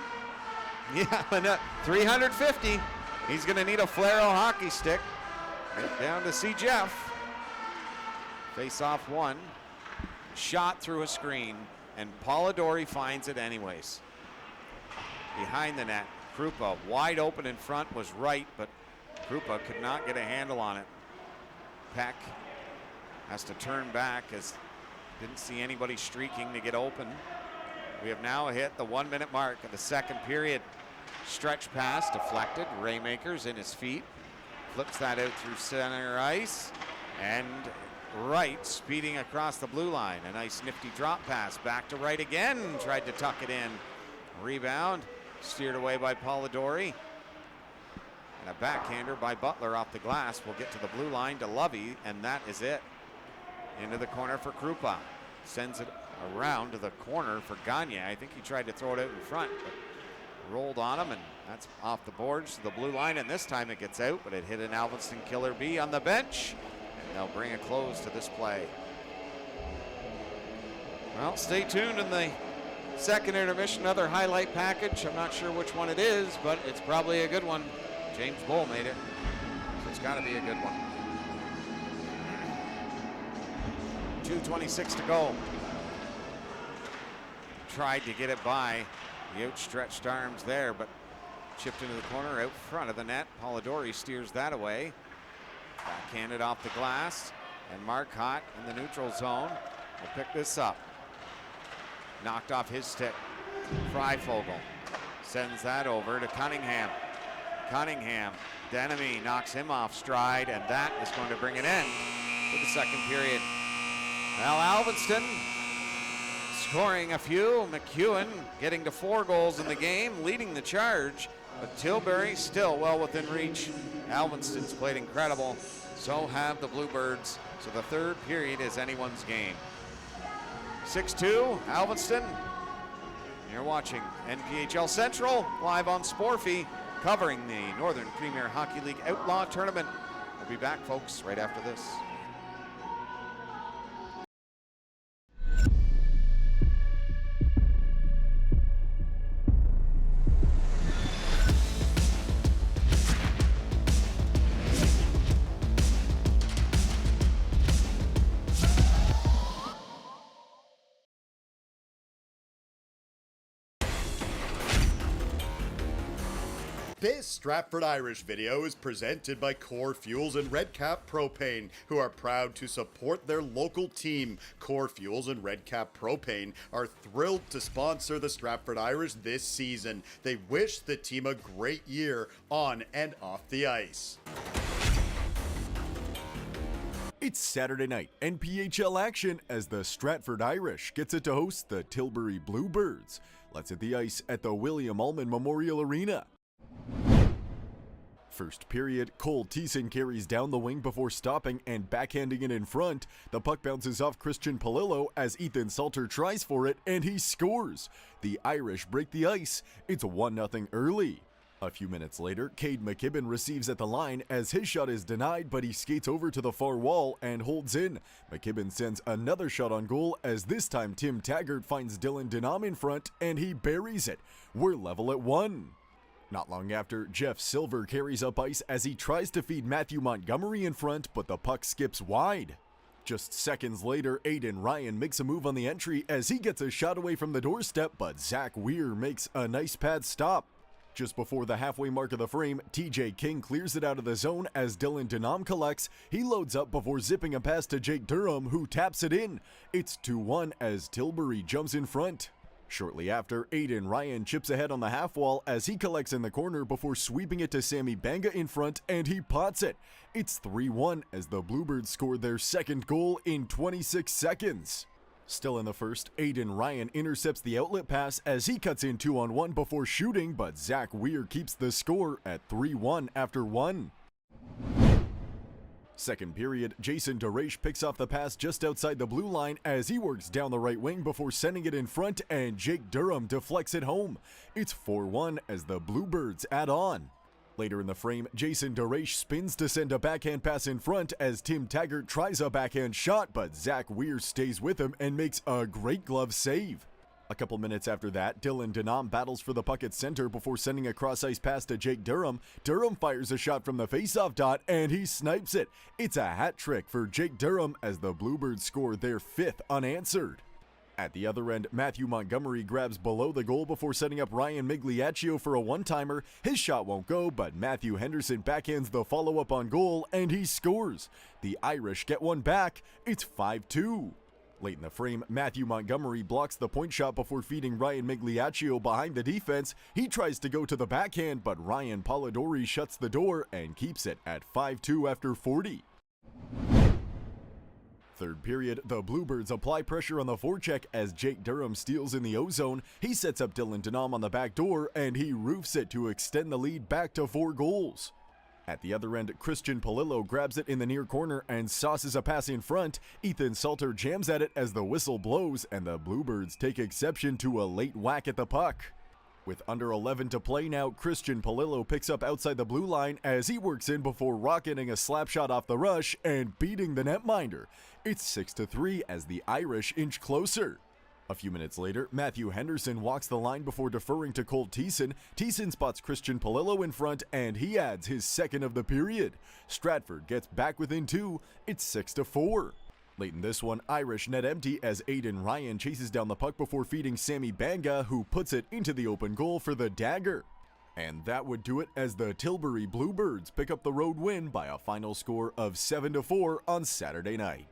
Yeah, 350. He's going to need a Flaro hockey stick. Right down to see Jeff. Face off 1. Shot through a screen, and Polidori finds it anyways. Behind the net, Krupa wide open in front, was right, but Krupa could not get a handle on it. Peck has to turn back as didn't see anybody streaking to get open. We have now hit the 1-minute mark of the second period. Stretch pass deflected. Raymakers in his feet. Flips that out through center ice. And right, speeding across the blue line. A nice nifty drop pass. Back to right again. Tried to tuck it in. Rebound. Steered away by Polidori. And a backhander by Butler off the glass will get to the blue line to Lovey, and that is it. Into the corner for Krupa. Sends it around to the corner for Gagne. I think he tried to throw it out in front, but rolled on him, and that's off the boards to the blue line, and this time it gets out, but it hit an Alvinston killer bee on the bench, and they'll bring a close to this play. Well, stay tuned in the second intermission, another highlight package. I'm not sure which one it is, but it's probably a good one. James Bull made it, so it's got to be a good one. 2:26 to go. Tried to get it by the outstretched arms there, but chipped into the corner out front of the net. Polidori steers that away. Backhanded off the glass, and Marcotte in the neutral zone will pick this up. Knocked off his stick. Freifogel sends that over to Cunningham. Cunningham, Denemy knocks him off stride, and that is going to bring an end to the second period. Well, Alvinston scoring a few. McEwen getting to 4 goals in the game, leading the charge, but Tilbury still well within reach. Alvinston's played incredible, so have the Bluebirds. So the third period is anyone's game. 6-2, Alvinston. You're watching NPHL Central live on Sporfy, covering the Northern Premier Hockey League Outlaw Tournament. We'll be back, folks, right after this. This Stratford Irish video is presented by Core Fuels and Redcap Propane, who are proud to support their local team. Core Fuels and Redcap Propane are thrilled to sponsor the Stratford Irish this season. They wish the team a great year on and off the ice. It's Saturday night NPHL action as the Stratford Irish gets it to host the Tilbury Bluebirds. Let's hit the ice at the William Ullman Memorial Arena. First period, Cole Thiessen carries down the wing before stopping and backhanding it in front. The puck bounces off Christian Palillo as Ethan Salter tries for it, and he scores. The Irish break the ice. It's 1-0 early. A few minutes later, Cade McKibben receives at the line as his shot is denied, but he skates over to the far wall and holds in. McKibben sends another shot on goal as this time Tim Taggart finds Dylan Denham in front, and he buries it. We're level at 1. Not long after, Jeff Silver carries up ice as he tries to feed Matthew Montgomery in front, but the puck skips wide. Just seconds later, Aiden Ryan makes a move on the entry as he gets a shot away from the doorstep, but Zach Weir makes a nice pad stop. Just before the halfway mark of the frame, TJ King clears it out of the zone as Dylan Denham collects. He loads up before zipping a pass to Jake Durham, who taps it in. It's 2-1 as Tilbury jumps in front. Shortly after, Aiden Ryan chips ahead on the half wall as he collects in the corner before sweeping it to Sammy Banga in front, and he pots it. It's 3-1 as the Bluebirds scored their second goal in 26 seconds. Still in the first, Aiden Ryan intercepts the outlet pass as he cuts in 2-on-1 before shooting, but Zach Weir keeps the score at 3-1 after 1. Second period, Jason DeRaiche picks off the pass just outside the blue line as he works down the right wing before sending it in front, and Jake Durham deflects it home. It's 4-1 as the Bluebirds add on. Later in the frame, Jason DeRaiche spins to send a backhand pass in front as Tim Taggart tries a backhand shot, but Zach Weir stays with him and makes a great glove save. A couple minutes after that, Dylan Denham battles for the puck at center before sending a cross-ice pass to Jake Durham. Durham fires a shot from the face-off dot, and he snipes it. It's a hat trick for Jake Durham as the Bluebirds score their 5th unanswered. At the other end, Matthew Montgomery grabs below the goal before setting up Ryan Migliaccio for a one-timer. His shot won't go, but Matthew Henderson backhands the follow-up on goal, and he scores. The Irish get one back. It's 5-2. Late in the frame, Matthew Montgomery blocks the point shot before feeding Ryan Migliaccio behind the defense. He tries to go to the backhand, but Ryan Polidori shuts the door and keeps it at 5-2 after 40. Third period, the Bluebirds apply pressure on the forecheck as Jake Durham steals in the O-zone. He sets up Dylan Denham on the back door, and he roofs it to extend the lead back to 4 goals. At the other end, Christian Polillo grabs it in the near corner and sauces a pass in front. Ethan Salter jams at it as the whistle blows, and the Bluebirds take exception to a late whack at the puck. With under 11 to play now, Christian Polillo picks up outside the blue line as he works in before rocketing a slap shot off the rush and beating the netminder. It's 6-3 as the Irish inch closer. A few minutes later, Matthew Henderson walks the line before deferring to Colt Thiessen. Thiessen spots Christian Polillo in front, and he adds his second of the period. Stratford gets back within 2. It's 6-4. Late in this one, Irish net empty as Aidan Ryan chases down the puck before feeding Sammy Banga, who puts it into the open goal for the dagger. And that would do it as the Tilbury Bluebirds pick up the road win by a final score of 7-4 on Saturday night.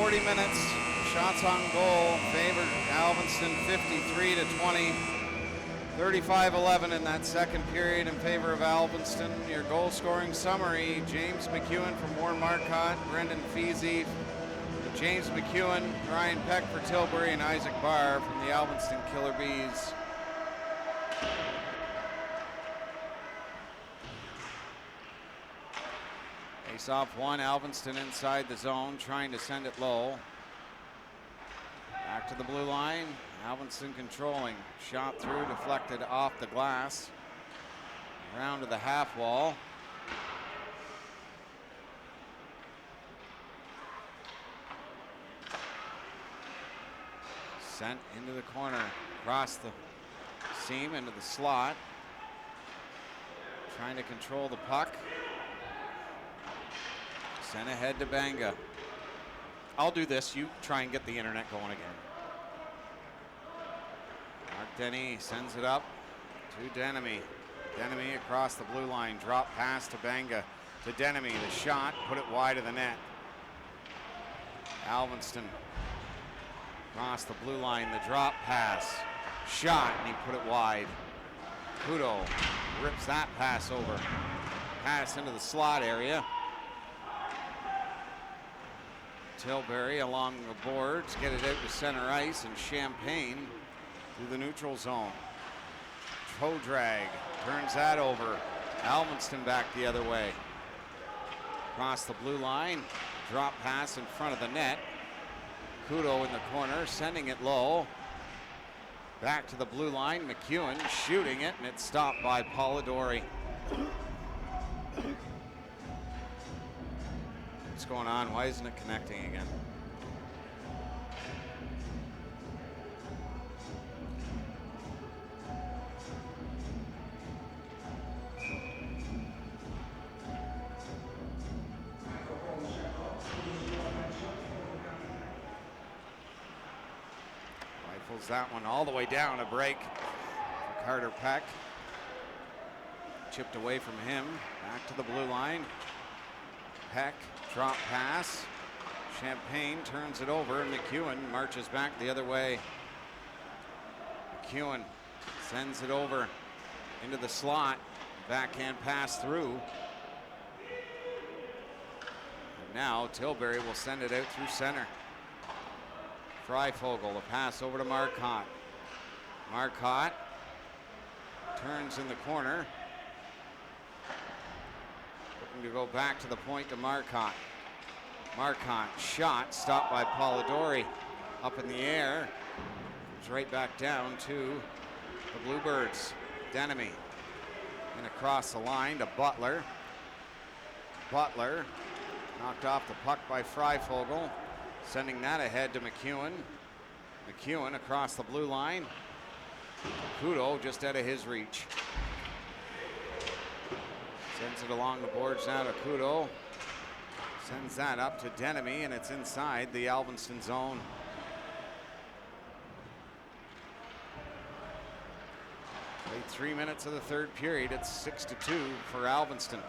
40 minutes. Shots on goal favored Alvinston 53-20. 35-11 in that second period in favor of Alvinston. Your goal scoring summary: James McEwen from Warren Marcotte, Brendan Feasy, James McEwen, Ryan Peck for Tilbury, and Isaac Barr from the Alvinston Killer Bees. Face off one, Alvinston inside the zone, trying to send it low. Back to the blue line, Alvinston controlling. Shot through, deflected off the glass. Around to the half wall. Sent into the corner, across the seam, into the slot. Trying to control the puck. Sent ahead to Banga. I'll do this, you try and get the internet going again. Mark Denny sends it up to Denemy. Denemy across the blue line, drop pass to Banga. To Denemy, the shot, put it wide of the net. Alvinston across the blue line, the drop pass. Shot, and he put it wide. Kudo rips that pass over. Pass into the slot area. Tilbury along the boards, get it out to center ice, and Champagne through the neutral zone. Toe drag, turns that over. Alvinston back the other way. Across the blue line, drop pass in front of the net. Kudo in the corner, sending it low. Back to the blue line, McEwen shooting it, and it's stopped by Polidori. What's going on? Why isn't it connecting again? Rifles that one all the way down, a break for Carter Peck. Chipped away from him, back to the blue line. Peck, drop pass. Champagne turns it over, and McEwen marches back the other way. McEwen sends it over into the slot. Backhand pass through. And now Tilbury will send it out through center. Freifogel, the pass over to Marcotte. Marcotte turns in the corner. Looking to go back to the point to Marcotte. Marcotte shot, stopped by Polidori. Up in the air. It's right back down to the Bluebirds. Denemy. And across the line to Butler. Butler knocked off the puck by Freifogel. Sending that ahead to McEwen. McEwen across the blue line. Kudo just out of his reach. Sends it along the boards now to Kudo. Sends that up to Denemy, and it's inside the Alvinston zone. Played 3 minutes of the third period. It's 6-2 for Alvinston.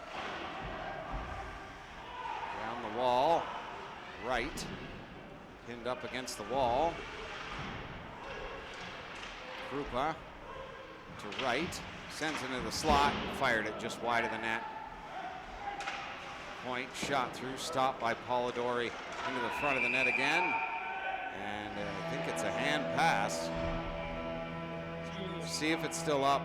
Down the wall, right. Pinned up against the wall. Krupa to right. Sends it into the slot, fired it just wide of the net. Point shot through, stopped by Polidori into the front of the net again. And I think it's a hand pass. See if it's still up.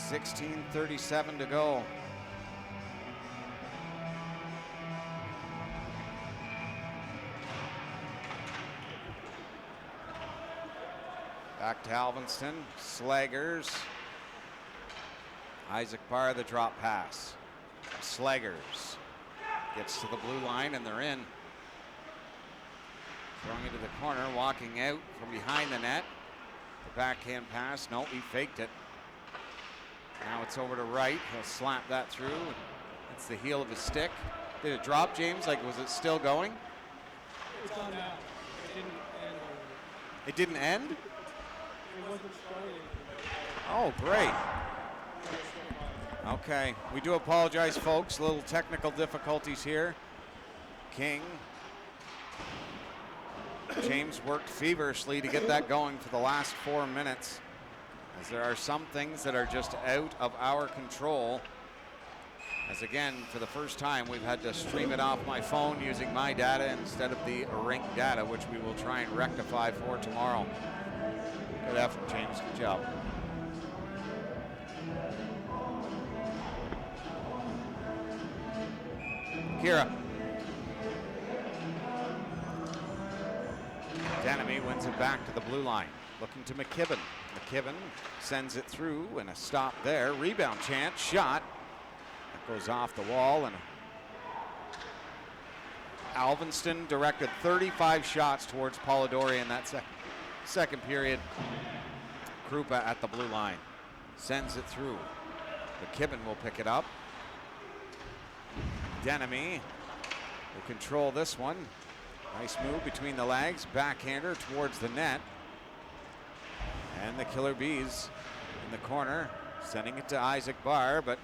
.16:37 to go. Back to Alvinston, Slaggers. Isaac Barr, the drop pass. Slaggers gets to the blue line, and they're in. Throwing it to the corner, walking out from behind the net. The backhand pass, no, he faked it. Now it's over to right, he'll slap that through. That's the heel of his stick. Did it drop, James? Like, was it still going? It's gone now. It didn't end. It didn't end? It wasn't starting. Oh, great. Okay, we do apologize, folks. Little technical difficulties here. King. James worked feverishly to get that going for the last 4 minutes, as there are some things that are just out of our control. As again, for the first time, we've had to stream it off my phone using my data instead of the rink data, which we will try and rectify for tomorrow. Good effort, James. Good job. Kira. Danemy wins it back to the blue line. Looking to McKibben. McKibben sends it through and a stop there. Rebound chance, shot. That goes off the wall, and Alvinston directed 35 shots towards Polidori in that second period. Krupa at the blue line. Sends it through. McKibben will pick it up. Danemy will control this one. Nice move between the legs, backhander towards the net. And the Killer Bees in the corner, sending it to Isaac Barr, but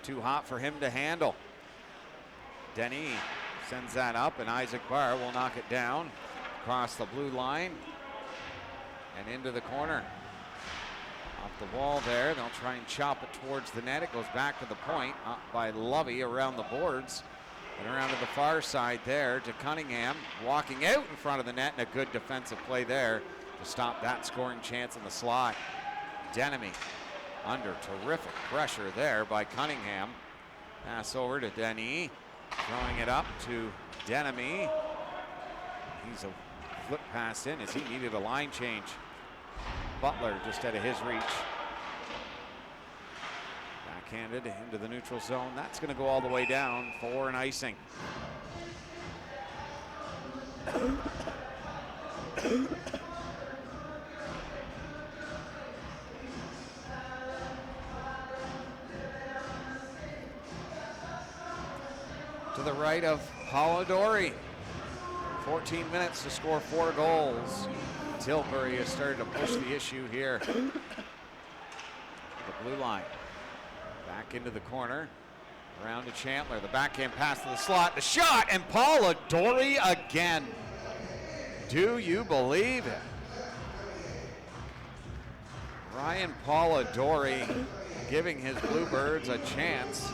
too hot for him to handle. Denny sends that up, and Isaac Barr will knock it down across the blue line and into the corner. Off the wall there, they'll try and chop it towards the net. It goes back to the point, up by Lovey around the boards. And around to the far side there to Cunningham, walking out in front of the net, and a good defensive play there to stop that scoring chance in the slot. Denemy under terrific pressure there by Cunningham. Pass over to Denny, throwing it up to Denemy. He's a flip pass in as he needed a line change. Butler just out of his reach. Backhanded into the neutral zone. That's going to go all the way down for an icing. To the right of Polidori. 14 minutes to score 4 goals. Tilbury has started to push the issue here. The blue line. Back into the corner. Around to Chandler. The backhand pass to the slot. The shot, and Polidori again. Do you believe it? Ryan Polidori giving his Bluebirds a chance.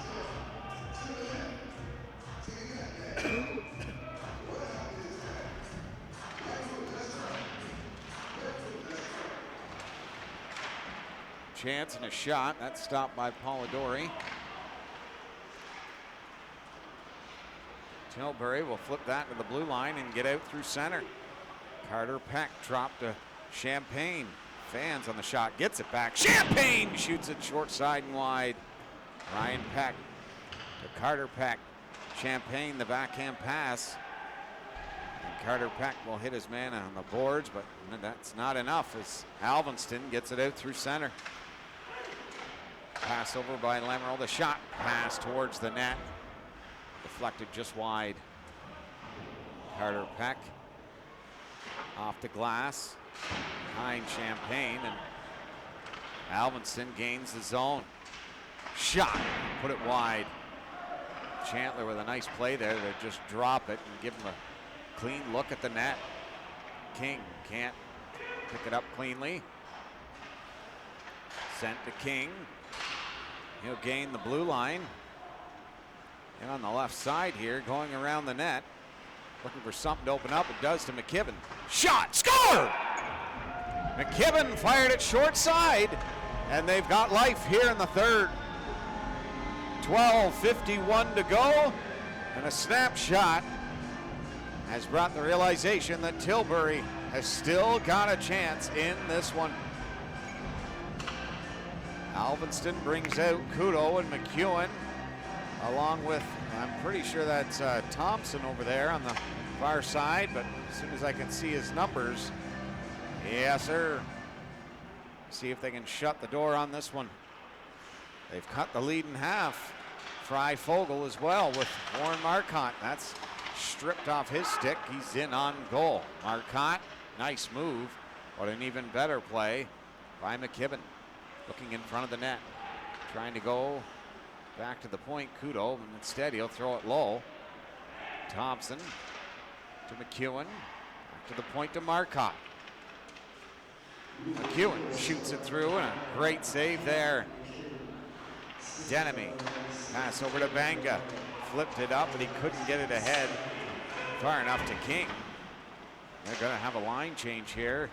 Chance and a shot. That's stopped by Polidori. Tilbury will flip that to the blue line and get out through center. Carter Peck dropped to Champagne. Fans on the shot, gets it back. Champagne shoots it short side and wide. Ryan Peck to Carter Peck. Champagne, the backhand pass. And Carter Peck will hit his man on the boards, but that's not enough as Alvinston gets it out through center. Pass over by Lamoureux. The shot pass towards the net. Deflected just wide. Carter Peck off the glass. Behind Champagne, and Alvinston gains the zone. Shot, put it wide. Chandler with a nice play there to just drop it and give him a clean look at the net. King can't pick it up cleanly. Sent to King. He'll gain the blue line. And on the left side here, going around the net. Looking for something to open up. It does to McKibben. Shot, score! McKibben fired it short side, and they've got life here in the third. 12:51 to go, and a snapshot has brought the realization that Tilbury has still got a chance in this one. Alvinston brings out Kudo and McEwen, along with, I'm pretty sure that's Thompson over there on the far side, but as soon as I can see his numbers, yes, sir. See if they can shut the door on this one. They've cut the lead in half. Fry Fogel as well with Warren Marcotte. That's stripped off his stick. He's in on goal. Marcotte, nice move, but an even better play by McKibben. looking in front of the net, trying to go back to the point, Kudo, and instead he'll throw it low. Thompson to McEwen, back to the point to Marcotte. McEwen shoots it through, and a great save there. Denemy, pass over to Banga, flipped it up, but he couldn't get it ahead far enough to King. They're going to have a line change here.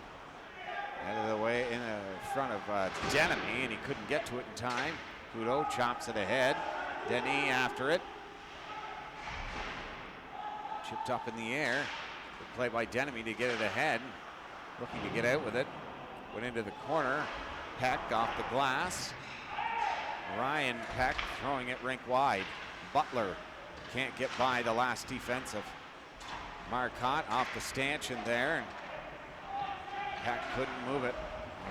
Out of the way in front of Denemy, and he couldn't get to it in time. Kudo chops it ahead. Denis after it. Chipped up in the air. Good play by Denemy to get it ahead. Looking to get out with it. Went into the corner. Peck off the glass. Ryan Peck throwing it rink wide. Butler can't get by the last defensive. Marcotte off the stanchion there. And Peck couldn't move it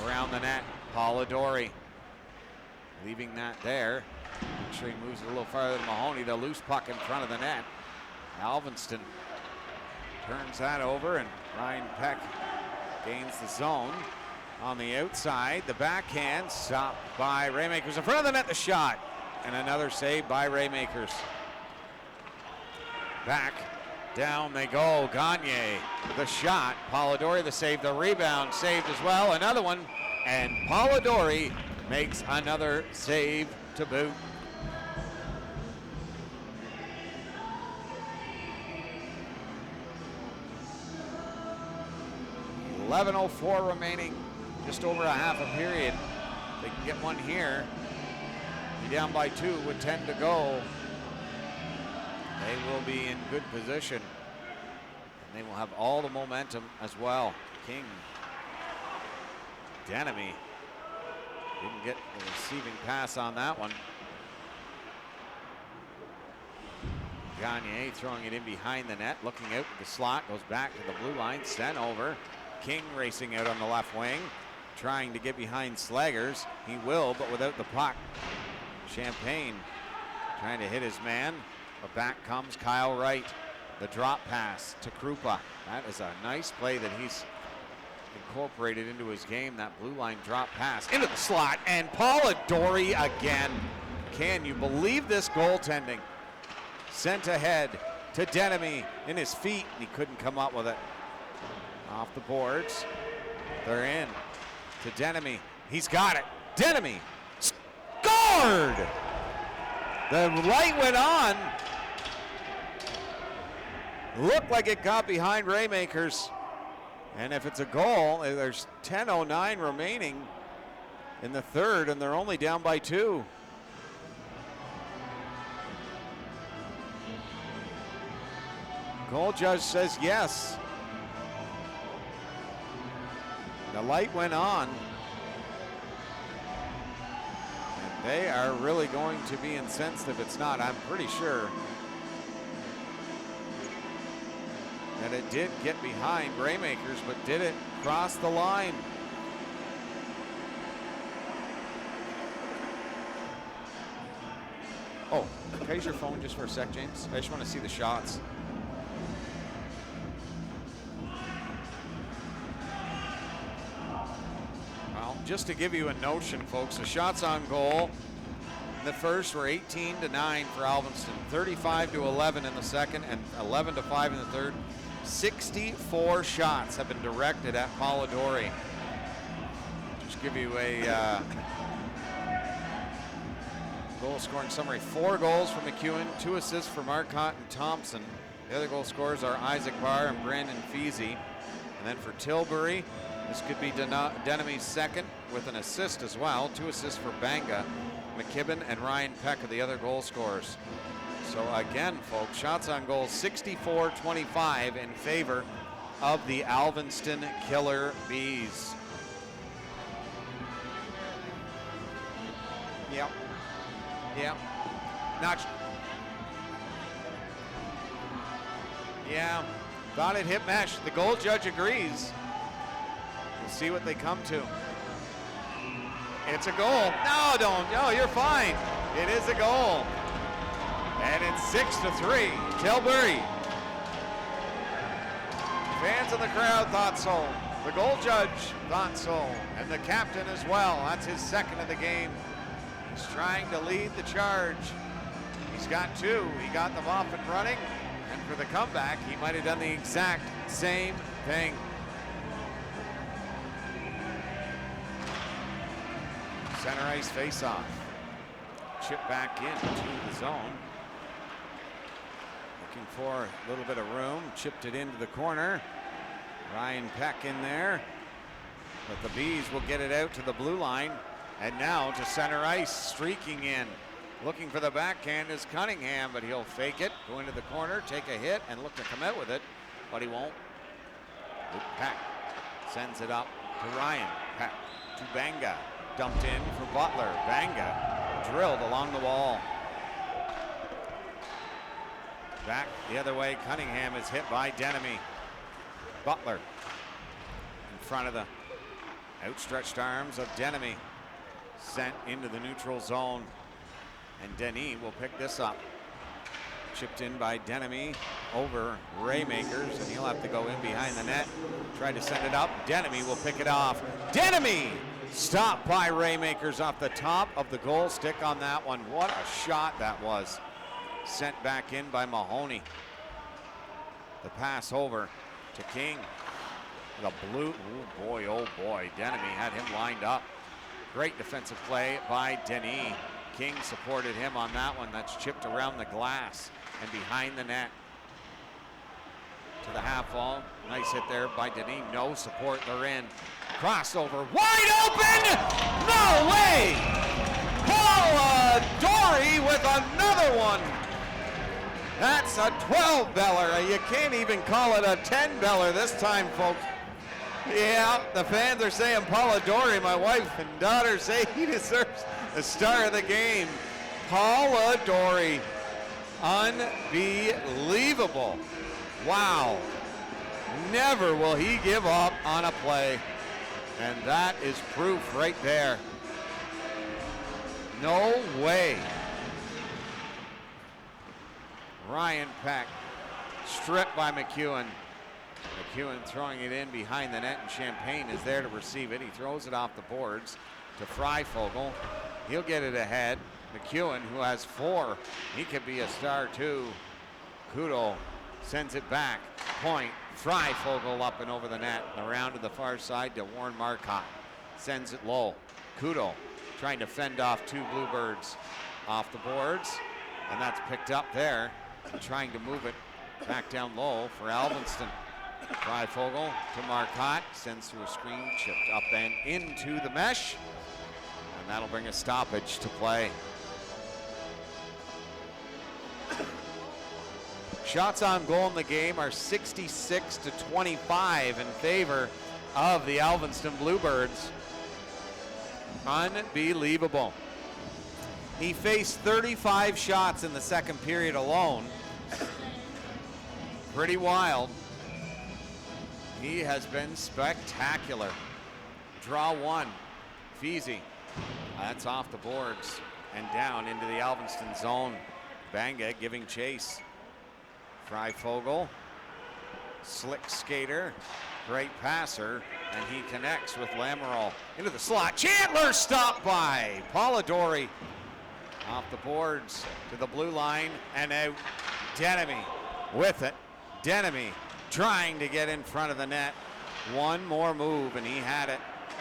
around the net. Polidori leaving that there. Actually moves it a little farther than Mahoney. The loose puck in front of the net. Alvinston turns that over, and Ryan Peck gains the zone. On the outside, the backhand stopped by Raymakers. In front of the net, the shot. And another save by Raymakers. Back. Down they go. Gagne, the shot. Polidori, the save. The rebound saved as well. Another one. And Polidori makes another save to boot. .11:04 remaining. Just over a half a period. They can get one here. Be down by 2 with 10 to go. They will be in good position. And they will have all the momentum as well. King. Denemy didn't get the receiving pass on that one. Gagne throwing it in behind the net, looking out at the slot, goes back to the blue line, sent over. King racing out on the left wing, trying to get behind Slaggers. He will, but without the puck. Champagne trying to hit his man, but back comes Kyle Wright. The drop pass to Krupa. That is a nice play that he's incorporated into his game. That blue line drop pass into the slot, and Polidori again. Can you believe this goaltending? Sent ahead to Denemy in his feet, and he couldn't come up with it. Off the boards. They're in to Denemy. He's got it. Denemy scored! The light went on. Looked like it got behind Raymakers. And if it's a goal, there's 10:09 remaining in the third, and they're only down by 2. Goal judge says yes. The light went on. And they are really going to be incensed if it's not, I'm pretty sure. And it did get behind Raymakers, but did it cross the line? Oh, can I use your phone just for a sec, James? I just want to see the shots. Well, just to give you a notion, folks, the shots on goal in the first were 18-9 for Alvinston, 35-11 in the second, and 11-5 in the third. 64 shots have been directed at Polidori. Just give you a goal scoring summary. 4 goals for McEwen, 2 assists for Marcotte and Thompson. The other goal scorers are Isaac Barr and Brandon Feasy. And then for Tilbury, this could be Denemy's second with an assist as well. 2 assists for Banga. McKibben and Ryan Peck are the other goal scorers. So again, folks, shots on goal 64-25 in favor of the Alvinston Killer Bees. Yep. Yep. Yeah. Thought it hit mesh. The goal judge agrees. We'll see what they come to. It's a goal. No, don't. No, you're fine. It is a goal. And it's 6-3, Tilbury. Fans in the crowd thought so. The goal judge thought so, and the captain as well. That's his second of the game. He's trying to lead the charge. He's got two. He got them off and running, and for the comeback, he might have done the exact same thing. Center ice face-off. Chip back into the zone. Looking for a little bit of room. Chipped it into the corner. Ryan Peck in there. But the Bees will get it out to the blue line. And now to center ice, streaking in. Looking for the backhand is Cunningham, but he'll fake it, go into the corner, take a hit, and look to come out with it, but he won't. Luke Peck sends it up to Ryan. Peck to Banga. Dumped in for Butler. Banga drilled along the wall. Back the other way, Cunningham is hit by Denemy. Butler in front of the outstretched arms of Denemy. Sent into the neutral zone. And Denis will pick this up. Chipped in by Denemy over Raymakers, and he'll have to go in behind the net. Try to send it up. Denemy will pick it off. Denemy stopped by Raymakers off the top of the goal stick on that one. What a shot that was. Sent back in by Mahoney. The pass over to King. The blue, oh boy, Denemy had him lined up. Great defensive play by Denis. King supported him on that one. That's chipped around the glass and behind the net. To the half wall. Nice hit there by Denis. No support, they're in. Crossover, wide open! No way! Paula Dory with another one. That's a 12-beller. You can't even call it a 10-beller this time, folks. Yeah, the fans are saying Paula Dory. My wife and daughter say he deserves the star of the game. Paula Dory. Unbelievable. Wow. Never will he give up on a play. And that is proof right there. No way. Ryan Peck stripped by McEwen. McEwen throwing it in behind the net, and Champagne is there to receive it. He throws it off the boards to Freifogel. He'll get it ahead. McEwen, who has 4, he could be a star too. Kudo sends it back. Point. Freifogel up and over the net, and around to the far side to Warren Marcotte. Sends it low. Kudo trying to fend off 2 Bluebirds off the boards, and that's picked up there. Trying to move it back down low for Alvinston. Freifogel to Marcotte, sends through a screen, chipped up and into the mesh, and that'll bring a stoppage to play. Shots on goal in the game are 66-25 in favor of the Alvinston Bluebirds. Unbelievable. He faced 35 shots in the second period alone. Pretty wild. He has been spectacular. Draw 1. Feezy. That's off the boards and down into the Alvinston zone. Banga giving chase. Freifogel. Slick skater. Great passer. And he connects with Lamoureux into the slot. Chandler stopped by Paula Dory. Off the boards to the blue line and out. Denemy with it. Denemy trying to get in front of the net. One more move and he had it.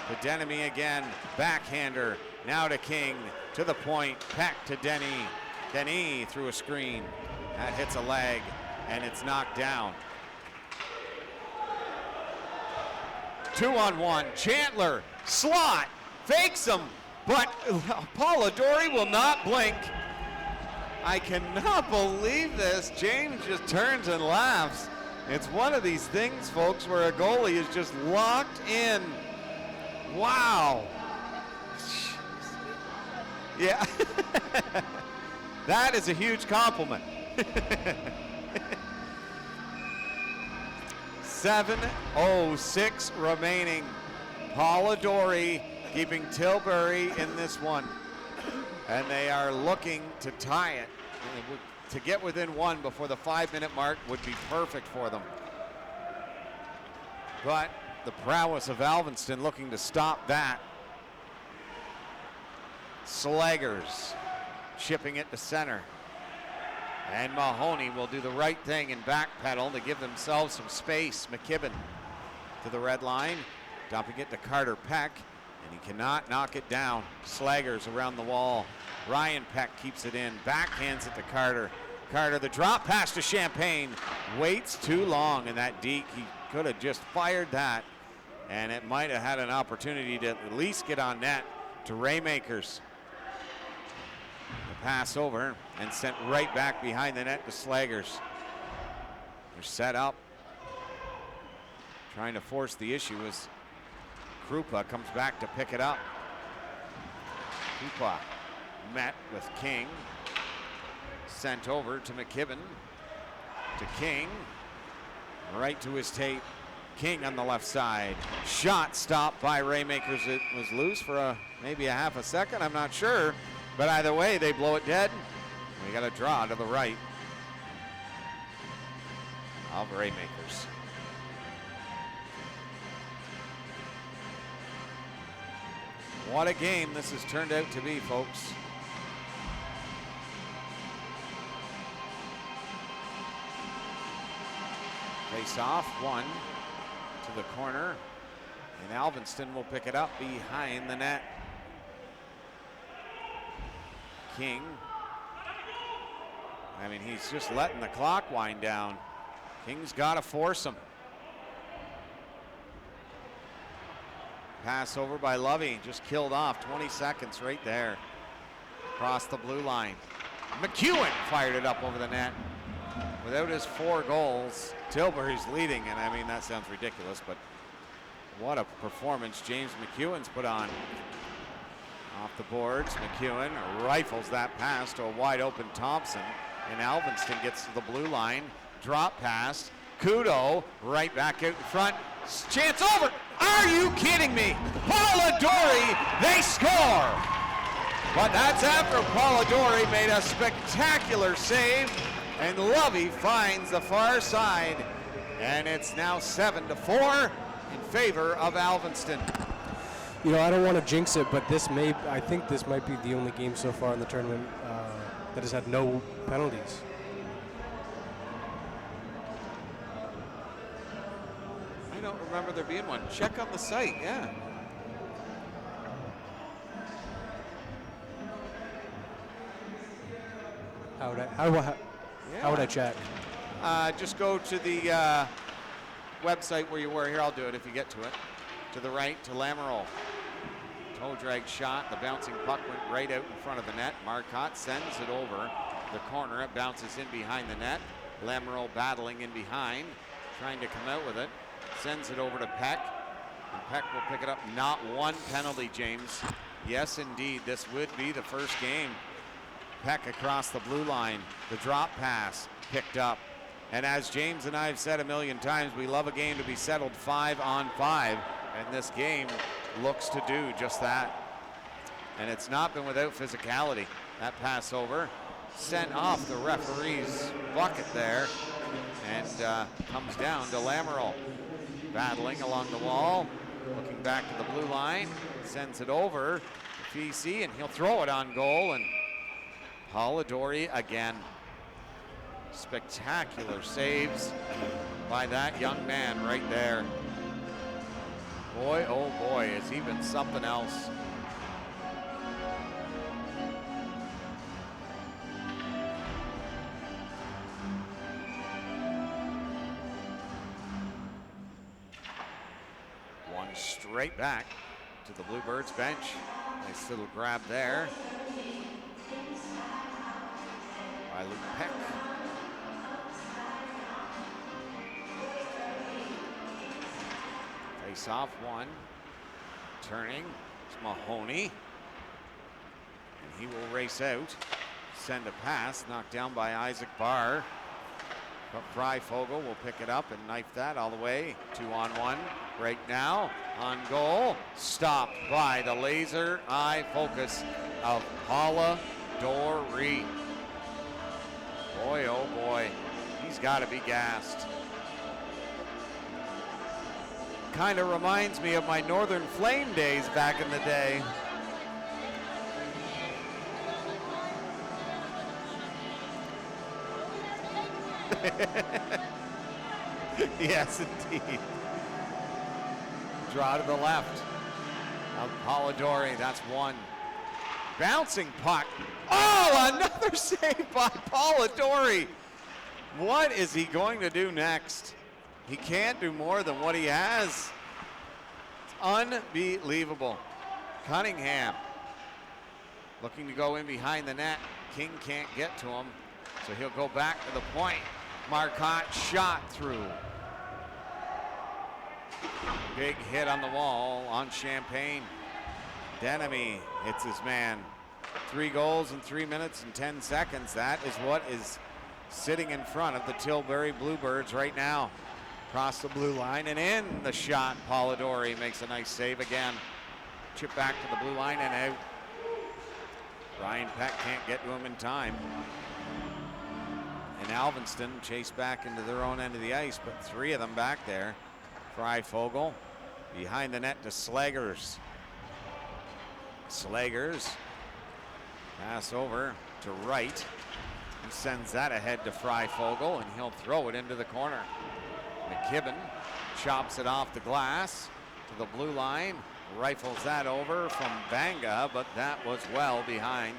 To Denemy again. Backhander. Now to King. To the point. Peck to Denis. Denis through a screen. That hits a leg and it's knocked down. 2-on-1. Chandler. Slot. Fakes him. But Paula Dory will not blink. I cannot believe this. James just turns and laughs. It's one of these things, folks, where a goalie is just locked in. Wow. Yeah. That is a huge compliment. 7:06 remaining. Paula Dory keeping Tilbury in this one. And they are looking to tie it. To get within 1 before the 5-minute mark would be perfect for them. But The prowess of Alvinston looking to stop that. Slaggers chipping it to center. And Mahoney will do the right thing and backpedal to give themselves some space. McKibben to the red line, dumping it to Carter Peck, and he cannot knock it down. Slaggers around the wall. Ryan Peck keeps it in, backhands it to Carter. Carter, the drop pass to Champagne, waits too long in that deke. He could have just fired that, and it might have had an opportunity to at least get on net to Raymakers. The pass over and sent right back behind the net to Slaggers. They're set up. Trying to force the issue as Krupa comes back to pick it up. Krupa met with King. Sent over to McKibben. To King. Right to his tape. King on the left side. Shot stopped by Raymakers. It was loose for maybe a half a second. I'm not sure. But either way, they blow it dead. We got a draw to the right of Raymakers. What a game this has turned out to be, folks. Face off, one to the corner, and Alvinston will pick it up behind the net. King, I mean, he's just letting the clock wind down. King's got to force him. Pass over by Lovey, just killed off. 20 seconds right there. Across the blue line. McEwen fired it up over the net. Without his 4 goals, Tilbury's leading, and I mean, that sounds ridiculous, but what a performance James McEwen's put on. Off the boards, McEwen rifles that pass to a wide open Thompson, and Alvinston gets to the blue line. Drop pass, Kudo right back out in front. Chance over. Are you kidding me? Polidori, they score. But that's after Polidori made a spectacular save, and Lovey finds the far side, and it's now 7-4 in favor of Alvinston. You know, I don't want to jinx it, but I think this might be the only game so far in the tournament that has had no penalties. I don't remember there being one. Check on the site, yeah. How would I check? Just go to the website where you were. Here, I'll do it if you get to it. To the right, to Lamoureux. Toe drag shot. The bouncing puck went right out in front of the net. Marcotte sends it over the corner. It bounces in behind the net. Lamoureux battling in behind, trying to come out with it. Sends it over to Peck. And Peck will pick it up. Not one penalty, James. Yes, indeed. This would be the first game. Peck across the blue line. The drop pass picked up. And as James and I have said a million times, we love a game to be settled 5-on-5. And this game looks to do just that. And it's not been without physicality. That pass over, sent off the referee's bucket there, and comes down to Lamoureux. Battling along the wall, looking back to the blue line, sends it over to PC, and he'll throw it on goal, and Polidori again. Spectacular saves by that young man right there. Boy, oh boy, has he been something else. One straight back to the Bluebirds bench. Nice little grab there by Luke Peck. Face off one. Turning. It's Mahoney. And he will race out. Send a pass. Knocked down by Isaac Barr. But Freifogel will pick it up and knife that all the way. 2-on-1 right now. On goal. Stopped by the laser eye focus of Polidori. Boy, oh boy. He's got to be gassed. Kind of reminds me of my Northern Flame days back in the day. Yes, indeed. Draw to the left of Polidori. That's one. Bouncing puck. Oh, another save by Polidori. What is he going to do next? He can't do more than what he has. It's unbelievable. Cunningham looking to go in behind the net. King can't get to him, so he'll go back to the point. Marcotte shot through. Big hit on the wall on Champagne. Denemy hits his man. 3 goals in 3 minutes and 10 seconds. That is what is sitting in front of the Tilbury Bluebirds right now. Across the blue line and in the shot. Polidori makes a nice save again. Chip back to the blue line and out. Ryan Peck can't get to him in time. And Alvinston chased back into their own end of the ice, but 3 of them back there. Freifogel behind the net to Slagers. Slagers pass over to Wright. He sends that ahead to Freifogel, and he'll throw it into the corner. McKibben chops it off the glass to the blue line. Rifles that over from Banga, but that was well behind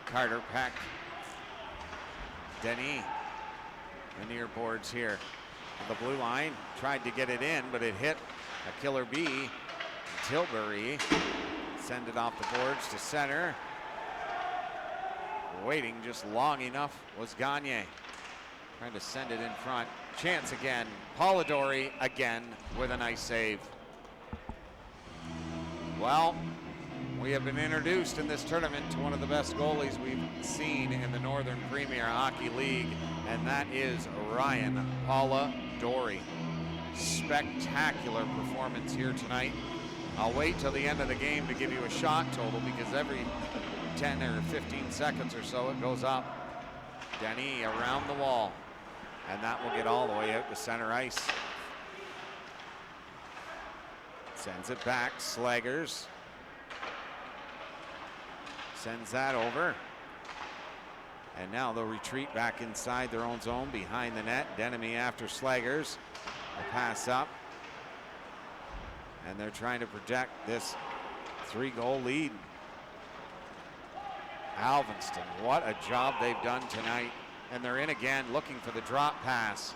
Carter Peck. Denis, the near boards here. The blue line tried to get it in, but it hit a killer bee. Tilbury send it off the boards to center. Waiting just long enough was Gagne. Trying to send it in front. Chance again. Polidori again with a nice save. Well, we have been introduced in this tournament to one of the best goalies we've seen in the Northern Premier Hockey League, and that is Ryan Polidori. Spectacular performance here tonight. I'll wait till the end of the game to give you a shot total, because every 10 or 15 seconds or so it goes up. Denis around the wall, and that will get all the way out to center ice. Sends it back. Slagers sends that over. And now they'll retreat back inside their own zone behind the net. Denemy after Slagers. The pass up. And they're trying to protect this 3-goal lead. Alvinston, what a job they've done tonight. And they're in again looking for the drop pass.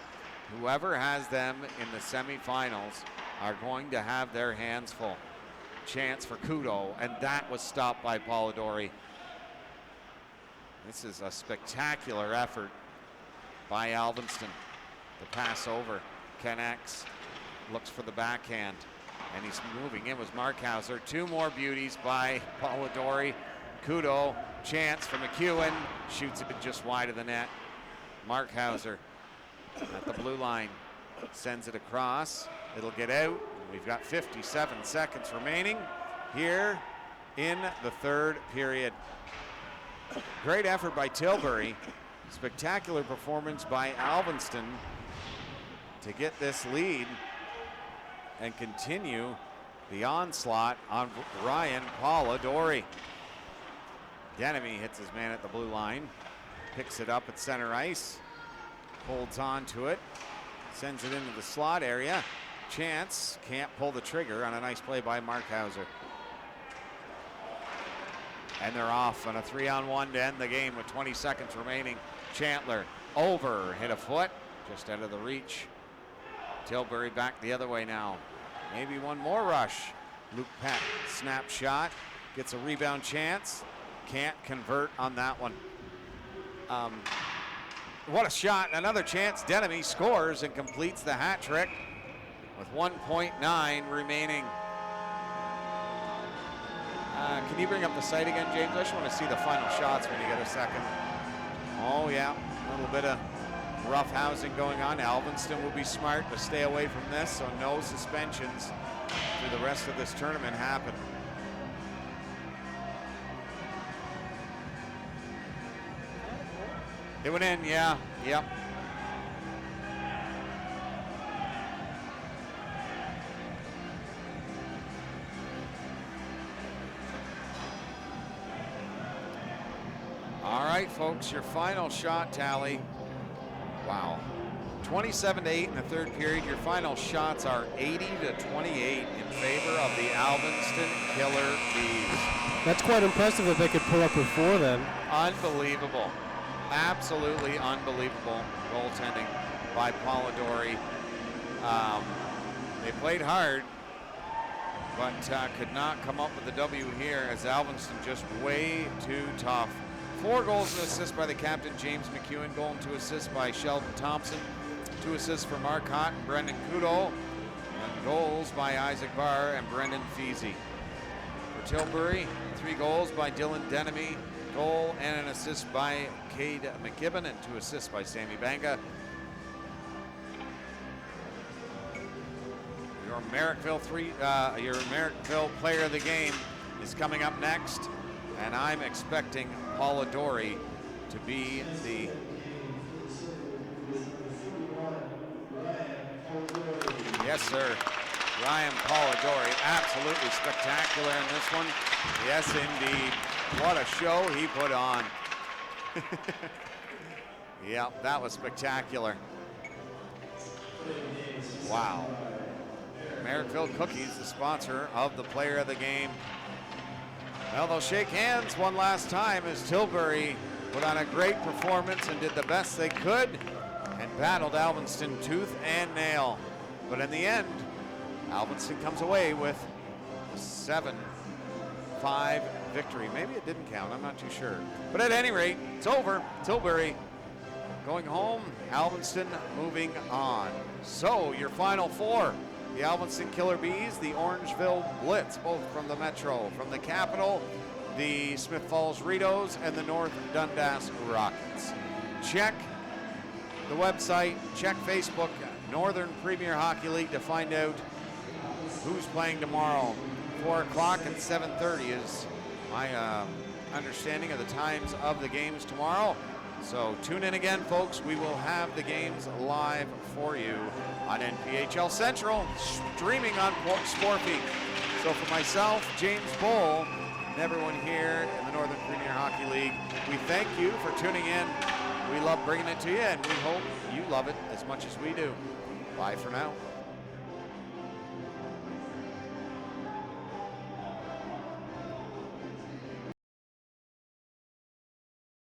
Whoever has them in the semifinals are going to have their hands full. Chance for Kudo, and that was stopped by Polidori. This is a spectacular effort by Alvinston. The pass over. Kennex looks for the backhand, and he's moving in with Markhauser. 2 more beauties by Polidori. Kudo, chance for McEwen, shoots it just wide of the net. Markhauser at the blue line, sends it across. It'll get out. We've got 57 seconds remaining here in the 3rd period. Great effort by Tilbury. Spectacular performance by Alvinston to get this lead and continue the onslaught on Ryan Polidori. Denemy hits his man at the blue line, picks it up at center ice, holds on to it, sends it into the slot area. Chance can't pull the trigger on a nice play by Markhauser. And they're off on a 3-on-1 to end the game with 20 seconds remaining. Chandler over, hit a foot, just out of the reach. Tilbury back the other way now. Maybe one more rush. Luke Peck, snapshot, gets a rebound chance. Can't convert on that one. What a shot, another chance. Denemy scores and completes the hat trick with 1.9 remaining. Can you bring up the site again, James? I just want to see the final shots when you get a second. Oh yeah, a little bit of rough housing going on. Alvinston will be smart to stay away from this, so no suspensions through the rest of this tournament happen. It went in, yeah, yep. right, folks, your final shot tally. Wow. 27-8 in the third period. Your final shots are 80-28 in favor of the Alvinston Killer Bees. That's quite impressive if they could pull up with 4 then. Unbelievable. Absolutely unbelievable goaltending by Polidori. They played hard, but could not come up with a W here as Alvinston just way too tough. 4 goals and assists by the captain, James McEwen. Goal and 2 assists by Sheldon Thompson. 2 assists for Mark Hott and Brendan Kudo. And goals by Isaac Barr and Brendan Feasy. For Tilbury, 3 goals by Dylan Denemy. Goal and an assist by Cade McKibben and 2 assists by Sammy Banga. Your Merrickville player of the game is coming up next, and I'm expecting Polidori to be the yes, sir. Ryan Polidori, absolutely spectacular in this one. Yes, indeed. What a show he put on. Yeah, that was spectacular. Wow. Merrickville Cookies, the sponsor of the player of the game. Well, they'll shake hands one last time as Tilbury put on a great performance and did the best they could and battled Alvinston tooth and nail. But in the end, Alvinston comes away with a 7-5 victory. Maybe it didn't count, I'm not too sure. But at any rate, it's over. Tilbury going home, Alvinston moving on. So your final 4, the Alvinston Killer Bees, the Orangeville Blitz, both from the Metro, from the Capital, the Smith Falls Ritos, and the North Dundas Rockets. Check the website, check Facebook, Northern Premier Hockey League, to find out who's playing tomorrow. 4 o'clock and 7:30 is my understanding of the times of the games tomorrow. So tune in again, folks. We will have the games live for you on NPHL Central, streaming on Sportfeed. So for myself, James Bowl, and everyone here in the Northern Premier Hockey League, we thank you for tuning in. We love bringing it to you, and we hope you love it as much as we do. Bye for now.